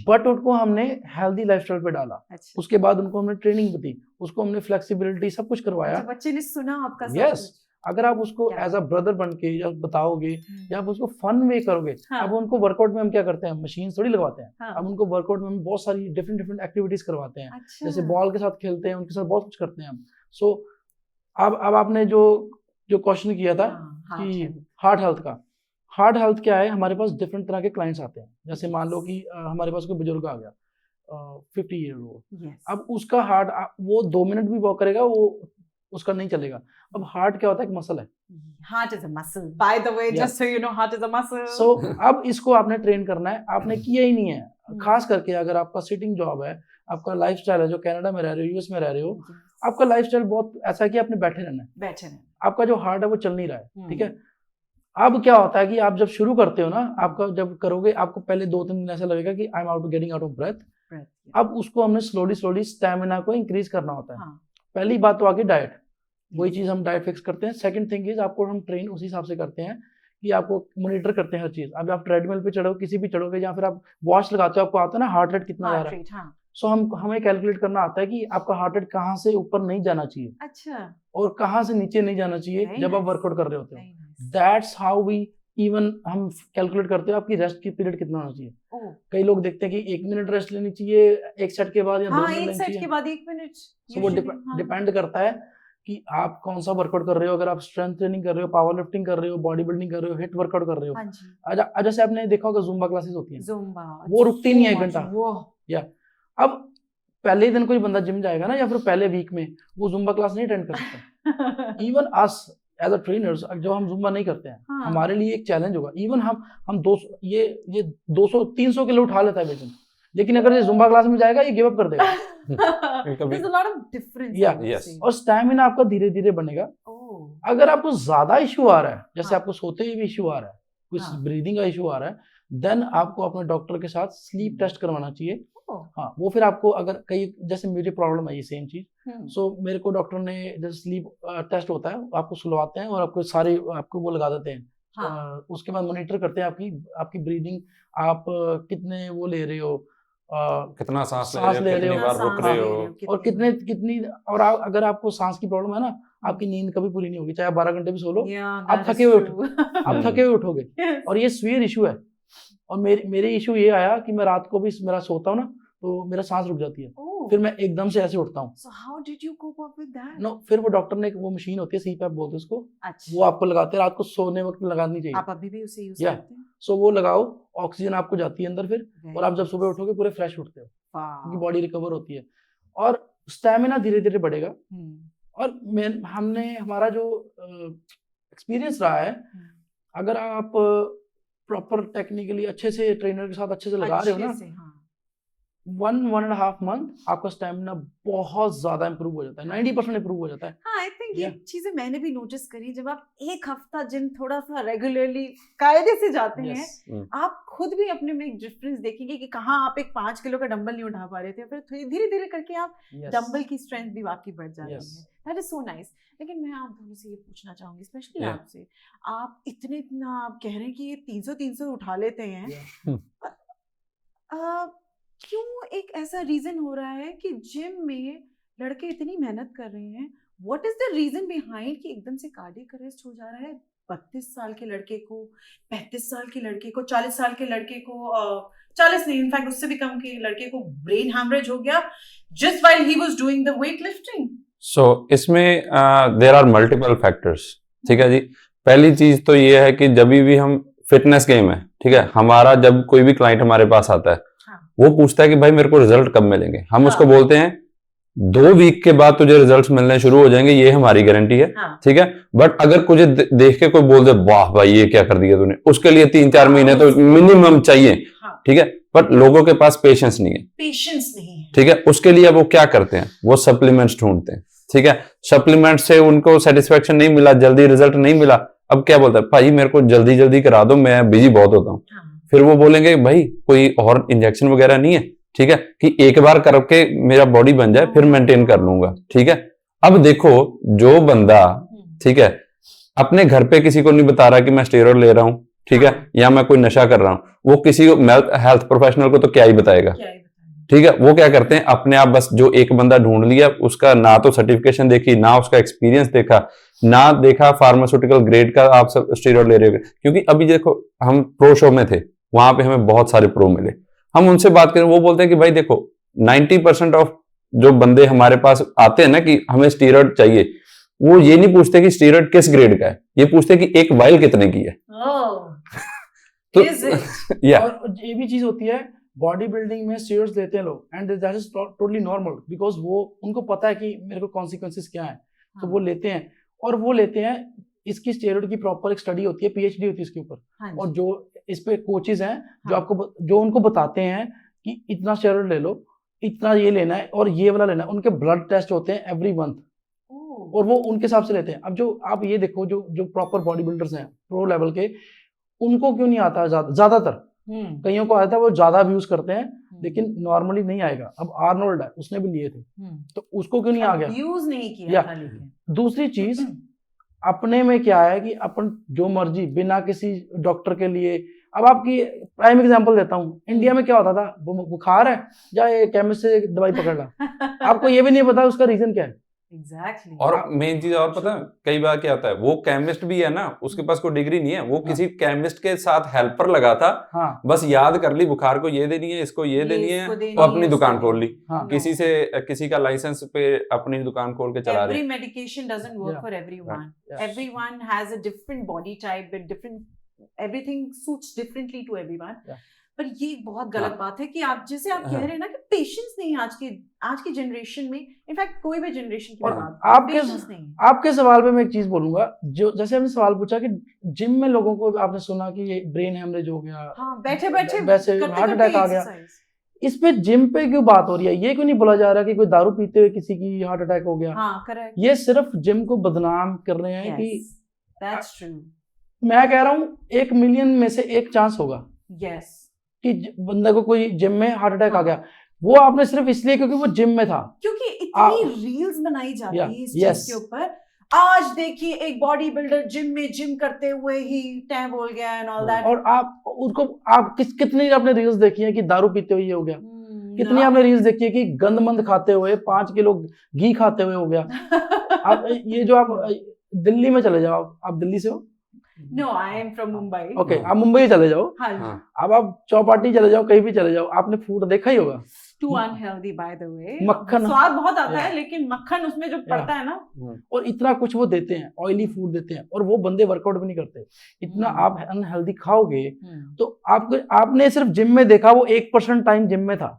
बट उनको हमने हेल्दी लाइफस्टाइल पे डाला। उसके बाद उनको हमने ट्रेनिंग दी, उसको हमने फ्लेक्सिबिलिटी सब कुछ करवाया। बच्चे ने सुना आपका? यस, अगर आप उसको एज अ ब्रदर बन के या बताओगे या आप उसको फन वे करोगे। अब उनको वर्कआउट में हम क्या करते हैं, मशीन थोड़ी लगवाते हैं। अब उनको वर्कआउट में हम बहुत सारी डिफरेंट एक्टिविटीज करवाते हैं। जैसे बॉल के साथ खेलते हैं, उनके साथ बहुत कुछ करते हैं हम। सो अब आपने जो क्वेश्चन किया था कि हार्ट हेल्थ क्या है, हमारे पास डिफरेंट तरह के क्लाइंट्स आते हैं। जैसे मान लो कि हमारे पास कोई बुजुर्ग आ गया 50 year old, अब उसका हार्ट वो 2 मिनट भी वॉक करेगा वो उसका नहीं चलेगा। अब हार्ट क्या होता है, एक मसल है। Heart is a muscle, by the way, just so you know, heart is a muscle. So अब इसको आपने ट्रेन करना है, आपने किया ही नहीं है। खास करके अगर आपका सिटिंग जॉब है, आपका लाइफस्टाइल है, जो कनाडा में रह रहे हो, यूएस में रह रहे हो, आपका लाइफस्टाइल बहुत ऐसा है कि आपने बैठे रहना है, आपका जो हार्ट है वो चल नहीं रहा है। ठीक है, अब क्या होता है कि आप जब शुरू करते हो ना, आपका जब करोगे आपको पहले 2-3 दिन ऐसा लगेगा कि I am getting out of breath. अब उसको हमने स्लोली स्टेमिना को इंक्रीज करना होता है। पहली बात तो आगे डाइट, वही चीज हम डाइट फिक्स करते हैं। सेकंड थिंग इज आपको हम ट्रेन उसी हिसाब से करते हैं कि आपको मॉनिटर करते हैं हर चीज। अब आप ट्रेडमिल पे चढ़ो, किसी भी चढ़ोगे, या फिर आप वॉच लगाते हो, आपको आता है ना हार्ट रेट कितना जा रहा है। सो हमें कैलकुलेट करना आता है कि आपका हार्ट रेट कहाँ से ऊपर नहीं जाना चाहिए, अच्छा, और कहाँ से नीचे नहीं जाना चाहिए जब आप वर्कआउट कर रहे होते हो। दैट्स हाउ वी इवन हम कैलकुलेट करते हो आपकी रेस्ट की पीरियड कितना होना चाहिए। कई लोग देखते हैं कि 1 मिनट रेस्ट लेनी चाहिए एक सेट के बाद, या 2 मिनट लेनी चाहिए। के बाद 1 मिनट। सो वो डिपेंड करता है कि आप कौन सा वर्कआउट कर रहे हो। अगर आप स्ट्रेंथ ट्रेनिंग कर रहे हो, पावर लिफ्टिंग कर रहे हो, बॉडी बिल्डिंग कर रहे हो, हिट वर्कआउट कर रहे हो, जैसे आपने देखा होगा जुम्बा क्लासेस होती हैं, वो रुकती नहीं है 1 घंटा। या अब पहले दिन कोई बंदा जिम जाएगा ना, या फिर पहले वीक में, वो जुम्बा क्लास नहीं अटेंड कर सकता। Even us as a trainers, जब हम जुम्बा नहीं करते हैं, हमारे लिए एक चैलेंज होगा। इवन हम 200 ये 200-300 किलो उठा लेता है वजन, लेकिन अगर ये जुम्बा क्लास में जाएगा ये गिव अप कर देगा। There's a lot of difference. Yes. और स्टैमिना आपका धीरे धीरे बनेगा। अगर आपको ज्यादा इशू आ रहा है, जैसे आपको सोते हुए भी इशू आ रहा है, कुछ ब्रीदिंग का इशू आ रहा है, देन आपको अपने डॉक्टर के साथ स्लीप टेस्ट करवाना चाहिए। हाँ, वो फिर आपको अगर कई, जैसे मुझे प्रॉब्लम है ये सेम चीज, सो मेरे को डॉक्टर ने जैसे स्लीप टेस्ट होता है, आपको सुलवाते हैं और आपको वो लगा देते हैं। उसके बाद मॉनिटर करते हैं आपकी ब्रीदिंग, आप कितने वो ले रहे हो, कितना सांस सांस ले रहे कितनी हो, बार रुक रहे हो। और कितनी और अगर आपको सांस की प्रॉब्लम है ना, आपकी नींद कभी पूरी नहीं होगी, चाहे आप 12 घंटे भी सो लो, आप थके हुए आप थके हुए उठोगे। और ये स्वीयर इशू है। और मेरे इशू ये आया कि मैं रात को भी मेरा सोता हूँ ना, तो मेरा सांस रुक जाती है, फिर मैं एकदम से ऐसे उठता हूँ। So how did you cope up with that? No, फिर वो डॉक्टर ने वो मशीन होती है, CPAP बोलते हैं उसको, अच्छा, वो आपको लगाते हैं, रात को सोने वक्त लगानी चाहिए। आप अभी भी उसे यूज Yeah. करते हैं? सो वो लगाओ, ऑक्सीजन आपको जाती है अंदर फिर, और आप जब Very सुबह उठोगे पूरे फ्रेश उठते हो, wow. क्योंकि बॉडी रिकवर होती है और स्टैमिना धीरे धीरे बढ़ेगा। हम्म, और हमने हमारा जो एक्सपीरियंस रहा है, अगर आप प्रॉपर टेक्निकली अच्छे से ट्रेनर के साथ अच्छे से लगा रहे हो ना, अच्छे से, हाँ। 1.5 मंथ आपका स्टैमिना बहुत ज्यादा इंप्रूव हो जाता है, 90% इंप्रूव हो जाता है। हाँ, आई थिंक ये Yeah. चीजें मैंने भी नोटिस करी। जब आप एक हफ्ता जिम थोड़ा सा रेगुलरली कायदे से जाते हैं, Yes. आप खुद भी अपने में एक डिफरेंस देखेंगे कि कहाँ आप एक 5 किलो का डंबल नहीं उठा पा रहे थे, फिर धीरे धीरे करके आप Yes. डंबल की स्ट्रेंथ भी आपकी बढ़ जाती Yes. है। That is so nice. लेकिन मैं आप दोनों से ये पूछना चाहूंगी, स्पेशली Yeah. आपसे, आप इतना आप कह रहे हैं कि ये 300 उठा लेते हैं, Yeah. क्यों एक ऐसा रीजन हो रहा है कि जिम में लड़के इतनी मेहनत कर रहे हैं? What is the reason behind कि एकदम से कार्डियक अरेस्ट हो जा रहा है? 32 साल के लड़के को, 35 साल के लड़के को, 40 साल के लड़के को, 40 नहीं, इनफैक्ट उससे भी कम के लड़के को ब्रेन हैमरेज हो गया just while he was doing the weight lifting. So इसमें देयर आर मल्टीपल फैक्टर्स, ठीक है जी। पहली चीज तो ये है कि जब भी हम फिटनेस गेम है, ठीक है, हमारा जब कोई भी क्लाइंट हमारे पास आता है, हाँ. वो पूछता है कि भाई मेरे को रिजल्ट कब मिलेंगे। हम हाँ. उसको बोलते हैं 2 वीक के बाद तुझे रिजल्ट्स मिलने शुरू हो जाएंगे, ये हमारी गारंटी है, हाँ. ठीक है। बट अगर कुछ देख के कोई बोल दे वाह भाई ये क्या कर दिया तूने, उसके लिए 3-4 महीने तो मिनिमम चाहिए, हाँ. ठीक है। पर लोगों के पास पेशेंस नहीं है, पेशेंस नहीं है, ठीक है। उसके लिए वो क्या करते हैं, वो सप्लीमेंट्स ढूंढते हैं, ठीक है। सप्लीमेंट से उनको सेटिस्फेक्शन नहीं मिला, जल्दी रिजल्ट नहीं मिला, अब क्या बोलता है, भाई मेरे को जल्दी जल्दी करा दो, मैं बिजी बहुत होता हूँ। हाँ. फिर वो बोलेंगे भाई कोई और इंजेक्शन वगैरह नहीं है, ठीक है, कि एक बार करके मेरा बॉडी बन जाए फिर मेंटेन कर लूंगा, ठीक है। अब देखो जो बंदा, ठीक है, अपने घर पे किसी को नहीं बता रहा कि मैं स्टेरॉइड ले रहा हूँ, ठीक है, या मैं कोई नशा कर रहा हूँ, वो किसी को हेल्थ प्रोफेशनल को तो क्या ही बताएगा, क्या ही बताएं। ठीक है। वो क्या करते हैं, अपने आप बस जो एक बंदा ढूंढ लिया, उसका ना तो सर्टिफिकेशन देखी, ना उसका एक्सपीरियंस देखा, ना देखा फार्मास्यूटिकल ग्रेड का आप सब स्टेरॉइड ले रहे हो। क्योंकि अभी देखो हम प्रो शो में थे, वहां पे हमें बहुत सारे प्रो मिले, हम उनसे बात करें, वो बोलते हैं कि भाई देखो 90% ऑफ जो बंदे हमारे पास आते हैं ना कि हमें स्टेरॉइड चाहिए, वो ये नहीं पूछते कि स्टेरॉइड किस ग्रेड का है, ये पूछते हैं कि एक वाइल कितने की है। तो Is it? या और ये भी चीज होती है, बॉडी बिल्डिंग में स्टेरॉइड्स लेते हैं लोग, and that is totally normal, because वो उनको पता है कि मेरे को कॉन्सिक्वेंसेस क्या है, तो वो लेते हैं। और वो लेते हैं, इसकी स्टेरॉइड की प्रॉपर एक स्टडी होती है, PhD होती है इसके ऊपर, हाँ जी. और जो इस पे कोचेज हैं जो हाँ. आपको जो उनको बताते हैं कि इतना स्टेरॉइड ले लो, इतना ये लेना है और ये वाला लेना है। उनके ब्लड टेस्ट होते हैं एवरी मंथ, ओह. और वो उनके हिसाब से लेते हैं। अब जो आप ये देखो, जो प्रॉपर बॉडी बिल्डर्स हैं प्रो लेवल के, उनको क्यों नहीं आता ज्यादातर, कईयों को आता है, वो ज्यादा अब्यूज करते हैं, लेकिन नॉर्मली नहीं आएगा। अब आर्नोल्ड है, उसने भी लिए थे, तो उसको क्यों नहीं आ गया? यूज नहीं किया या था लेकिन। दूसरी चीज, अपने में क्या है कि अपन जो मर्जी बिना किसी डॉक्टर के लिए, अब आपकी प्राइम एग्जांपल देता हूँ, इंडिया में क्या होता था, बुखार है, जाए केमिस्ट से दवाई पकड़ ला, आपको ये भी नहीं पता उसका रीजन क्या है। Exactly. और मेन चीज और पता है, कई बार क्या होता है, वो केमिस्ट भी है ना, उसके पास कोई डिग्री नहीं है, वो किसी केमिस्ट के साथ हेल्पर लगा था, हाँ, बस याद कर ली बुखार को ये देनी है, इसको ये देनी है, वो अपनी दुकान खोल ली, हाँ, किसी का लाइसेंस पे अपनी दुकान खोल के चला रहे Every हैं। medication doesn't work Yeah. for everyone. Yeah. Everyone has a different body type with different, everything suits differently to everyone. Yeah. पर ये बहुत गलत हाँ. बात है कि आप जैसे आप कह रहे हैं ना कि पेशेंस नहीं है आज की जनरेशन में, इनफैक्ट कोई भी जनरेशन की और बात, आपके पेशेंस नहीं है। आपके सवाल पे मैं एक चीज बोलूंगा, जो जैसे हमने सवाल पूछा कि जिम में लोगों को आपने सुना कि ये ब्रेन हेमरेज हो गया, हाँ, बैठे बैठे वैसे हार्ट अटैक आ गया, इस पे जिम पे क्यों बात हो रही है? ये क्यों नहीं बोला जा रहा कि कोई दारू पीते हुए किसी की हार्ट अटैक हो गया? हाँ, करेक्ट। ये सिर्फ जिम को बदनाम कर रहे हैं कि That's true. मैं कह रहा हूँ 1 मिलियन में से 1 चांस होगा Yes. कि बंदे को कोई जिम में हार्ट अटैक आ गया, वो आपने सिर्फ इसलिए क्योंकि वो जिम में था। क्योंकि इतनी रील्स बनाई जाती है इस चीज के ऊपर, आज देखिए एक बॉडी बिल्डर जिम करते हुए ही टैं बोल गया एंड ऑल दैट, और आप उसको आप कितनी आपने रील्स देखी है कि दारू पीते हुए ये हो गया, कितनी आपने रील्स देखी है कि गंदमंद खाते हुए 5 किलो घी खाते हुए हो गया। आप ये जो आप दिल्ली में चले जाओ, आप दिल्ली से हो? No, I am from Mumbai. Okay, आप मुंबई चले जाओ, हाँ जी। हाँ। अब आप चौपाटी चले जाओ, कहीं भी चले जाओ, आपने फूड देखा ही होगा। Too unhealthy by the way. मक्खन, स्वाद बहुत आता Yeah. है लेकिन मक्खन उसमें जो पड़ता है ना, और इतना कुछ वो देते हैं, ऑयली फूड देते हैं, और वो बंदे वर्कआउट भी नहीं करते। इतना आप अनहेल्दी खाओगे तो आपने सिर्फ जिम में देखा, वो 1% टाइम जिम में था,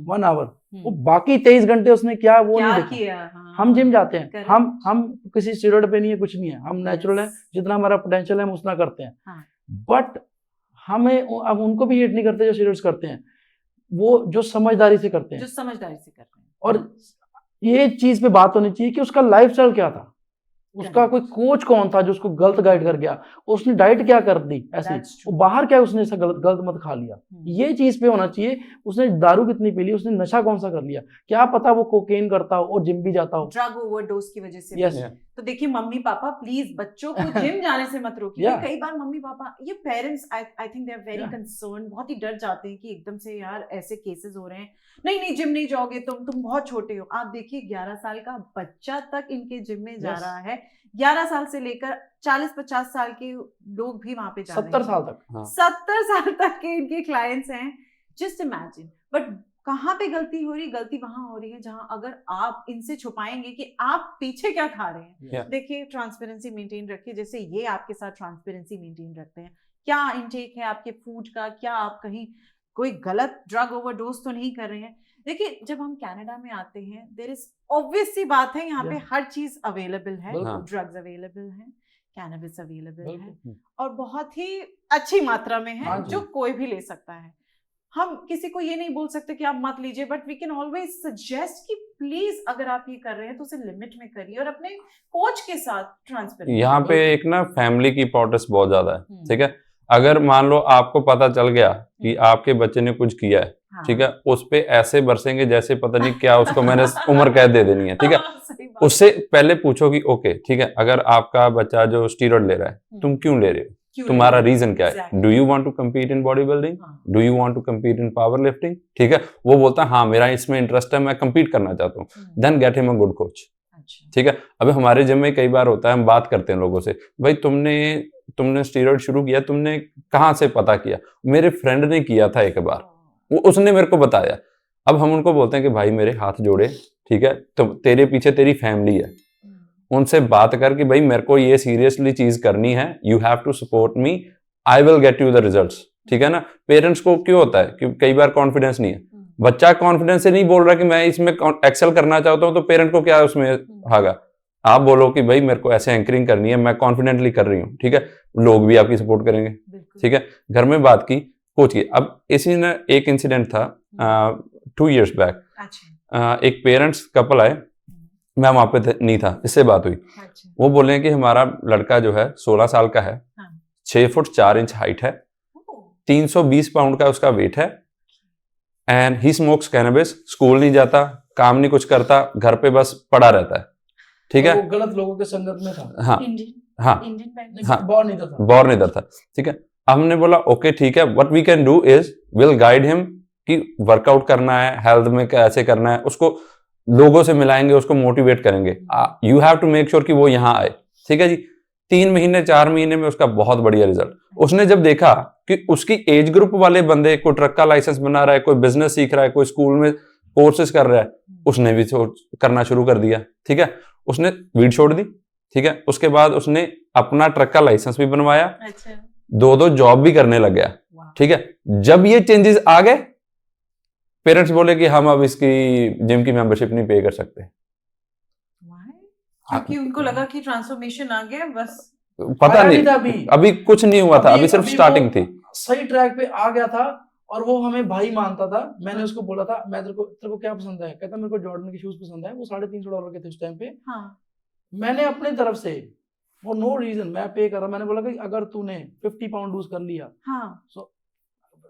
1 आवर, वो बाकी 23 घंटे उसने क्या वो क्या नहीं देखा। किया? हाँ। हम जिम जाते हैं, Correct. हम किसी स्टीरॉयड पे नहीं है, कुछ नहीं है, हम नेचुरल है, जितना हमारा पोटेंशियल है हम उतना करते हैं। हाँ। बट हमें अब उनको भी हेट नहीं करते जो स्टीरॉयड्स करते हैं, वो जो समझदारी से करते जो हैं। समझदारी से करते हैं। और ये चीज पे बात होनी चाहिए कि उसका लाइफस्टाइल क्या था, उसका कोई कोच कौन था जो उसको गलत गाइड कर गया, उसने डाइट क्या कर दी ऐसी, That's true. वो बाहर क्या उसने ऐसा गलत मत खा लिया, ये चीज पे होना चाहिए। उसने दारू कितनी पी ली, उसने नशा कौन सा कर लिया, क्या पता वो कोकेन करता हो और जिम भी जाता हो। ड्रग ओवरडोज की वजह से। यस, तो देखिए मम्मी पापा प्लीज बच्चों को जिम जाने से मत रोकिए। Yeah. कई बार मम्मी पापा, ये parents I think they are very Yeah. Concern, बहुत ही डर जाते हैं कि एकदम से यार ऐसे केसेस हो रहे हैं, नहीं नहीं जिम नहीं जाओगे तुम बहुत छोटे हो। आप देखिए 11 साल का बच्चा तक इनके जिम में जा Yes. रहा है, 11 साल से लेकर 40-50 साल के लोग भी वहां पे जा रहे हैं, 70 साल तक। हाँ। 70 साल तक के इनके क्लाइंट्स हैं। Just imagine. बट कहाँ पे गलती हो रही? गलती वहां हो रही है जहां अगर आप इनसे छुपाएंगे कि आप पीछे क्या खा रहे हैं। Yeah. देखिए ट्रांसपेरेंसी मेंटेन रखिए, जैसे ये आपके साथ ट्रांसपेरेंसी मेंटेन रखते हैं। क्या इनटेक है आपके फूड का, क्या आप कहीं कोई गलत ड्रग ओवरडोज तो नहीं कर रहे हैं। देखिए जब हम कनाडा में आते हैं, देयर इज ऑब्वियस सी बात है, यहाँ पे Yeah. हर चीज अवेलेबल है, बिल्कुल। ड्रग्स अवेलेबल है, कैनबिस अवेलेबल है, बिल्कुल। और बहुत ही अच्छी मात्रा में है, हाँ जी। जो कोई भी ले सकता है। हम किसी को ये नहीं बोल सकते कि आप मत लीजिए, but we can always suggest कि प्लीज अगर आप ये कर रहे हैं तो उसे लिमिट में करिए और अपने कोच के साथ ट्रांसपेरेंट। यहाँ पे एक ना फैमिली की इंपॉर्टेंस बहुत ज्यादा है। ठीक है, हम्म। अगर मान लो आपको पता चल गया कि आपके बच्चे ने कुछ किया है, हाँ। ठीक है, उस पे ऐसे बरसेंगे जैसे पता नहीं क्या, उसको मैंने उम्र कैद दे देनी है। ठीक है, सही बात। उससे पहले पूछो कि ओके ठीक है, अगर आपका बच्चा जो स्टीरॉयड ले रहा है, तुम क्यों ले रहे हो, क्यों तुम्हारा नहीं? रीजन क्या है? Exactly. Do you want to compete in body building, हाँ। Do you want to compete in power lifting? ठीक है, वो बोलता है हाँ मेरा इसमें इंटरेस्ट है, मैं कम्पीट करना चाहता हूँ, then get him a good coach. अच्छा। ठीक है, अभी हमारे जिम में कई बार होता है, हम बात करते हैं लोगों से, भाई तुमने स्टीरॉयड शुरू किया, तुमने कहाँ से पता किया? मेरे फ्रेंड ने किया था एक बार, वो उसने मेरे को बताया। अब हम उनको बोलते हैं कि भाई मेरे हाथ जोड़े, ठीक है, तो तेरे पीछे तेरी फैमिली है, उनसे बात कर कि भाई मेरे को ये सीरियसली चीज करनी है, you have to support me, I will get you the results. ठीक है ना, पेरेंट्स को क्यों होता है कि कई बार कॉन्फिडेंस नहीं है, बच्चा कॉन्फिडेंस से नहीं बोल रहा कि मैं इसमें एक्सेल करना चाहता हूँ, तो पेरेंट को क्या उसमें हागा? आप बोलो कि भाई मेरे को ऐसे एंकरिंग करनी है, मैं कॉन्फिडेंटली कर रही हूँ, ठीक है, लोग भी आपकी सपोर्ट करेंगे। ठीक है, घर में बात की, कोच की। अब इसी ने एक इंसिडेंट था 2 years बैक, एक पेरेंट्स कपल आए, मैं वहां पे नहीं था, इससे बात हुई। अच्छा। वो बोले कि हमारा लड़का जो है 16 साल का है, हाँ। 6 फुट 4 इंच हाइट है, 320 पाउंड का उसका वेट है, and he smokes cannabis, school नहीं जाता, काम नहीं कुछ करता, घर पे बस पड़ा रहता है। ठीक है, वो गलत लोगों के संगत में था। हाँ हाँ हाँ, बॉर्न इधर था। बॉर्न इधर था। ठीक है, हमने बोला ओके ठीक है, what we can do is will guide him कि वर्कआउट करना है, हेल्थ में कैसे करना है, उसको लोगों से मिलाएंगे, उसको मोटिवेट करेंगे। You have to make sure कि वो यहाँ आए। ठीक है जी, 3 महीने 4 महीने में उसका बहुत बढ़िया रिजल्ट। उसने जब देखा कि उसकी एज ग्रुप वाले बंदे, कोई ट्रक का लाइसेंस बना रहा है, कोई बिजनेस सीख रहा है, कोई स्कूल में कोर्सेज कर रहा है, उसने भी करना शुरू कर दिया। ठीक है, उसने वीड छोड़ दी। ठीक है, उसके बाद उसने अपना ट्रक का लाइसेंस भी बनवाया, अच्छा। 2 जॉब भी करने लग गया। ठीक है, जब ये चेंजेस आ गए, पेरेंट्स बोले कि हम अब इसकी जिम की मेंबरशिप नहीं पे कर सकते। क्योंकि उनको लगा कि ट्रांसफॉर्मेशन आ गया, बस पता नहीं था अभी कुछ नहीं हुआ था, अभी सिर्फ स्टार्टिंग थी। सही ट्रैक पे आ गया था और वो हमें भाई मानता था। मैंने उसको बोला था, मैं तेरे को क्या पसंद है? कहता मेरे को जॉर्डन के शूज पसंद है, वो $350 के थे उस टाइम पे। हाँ। मैंने अपनी तरफ से फॉर नो रीजन मैं पे कर रहा, मैंने बोला कि अगर तूने 50 पाउंड लूज कर लिया, हाँ।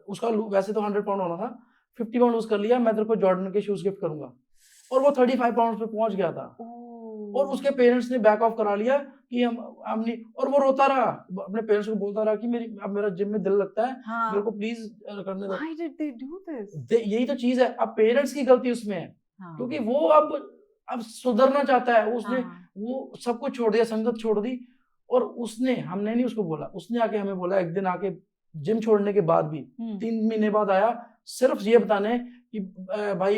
उसका वैसे तो 100 पाउंड होना था, 50 पाउंड लूज कर लिया, मैं तेरे को जॉर्डन के शूज गिफ्ट करूंगा। और वो 35 पाउंड पे पहुंच गया था। और उसके पेरेंट्स ने बैक ऑफ करा लिया कि हम नहीं, और वो रोता रहा, अपने पेरेंट्स को बोलता रहा कि अब मेरा जिम में दिल लगता है, मेरे को प्लीज करने दो। Why did they do this? यही तो चीज है, अब पेरेंट्स की गलती उसमें है, क्योंकि वो अब सुधरना चाहता है, उसने वो सब कुछ छोड़ दिया, संगत छोड़ दी, और हमने नहीं उसको बोला, उसने आके हमें बोला एक दिन आके, जिम छोड़ने के बाद भी 3 महीने बाद आया, सिर्फ ये बताने कि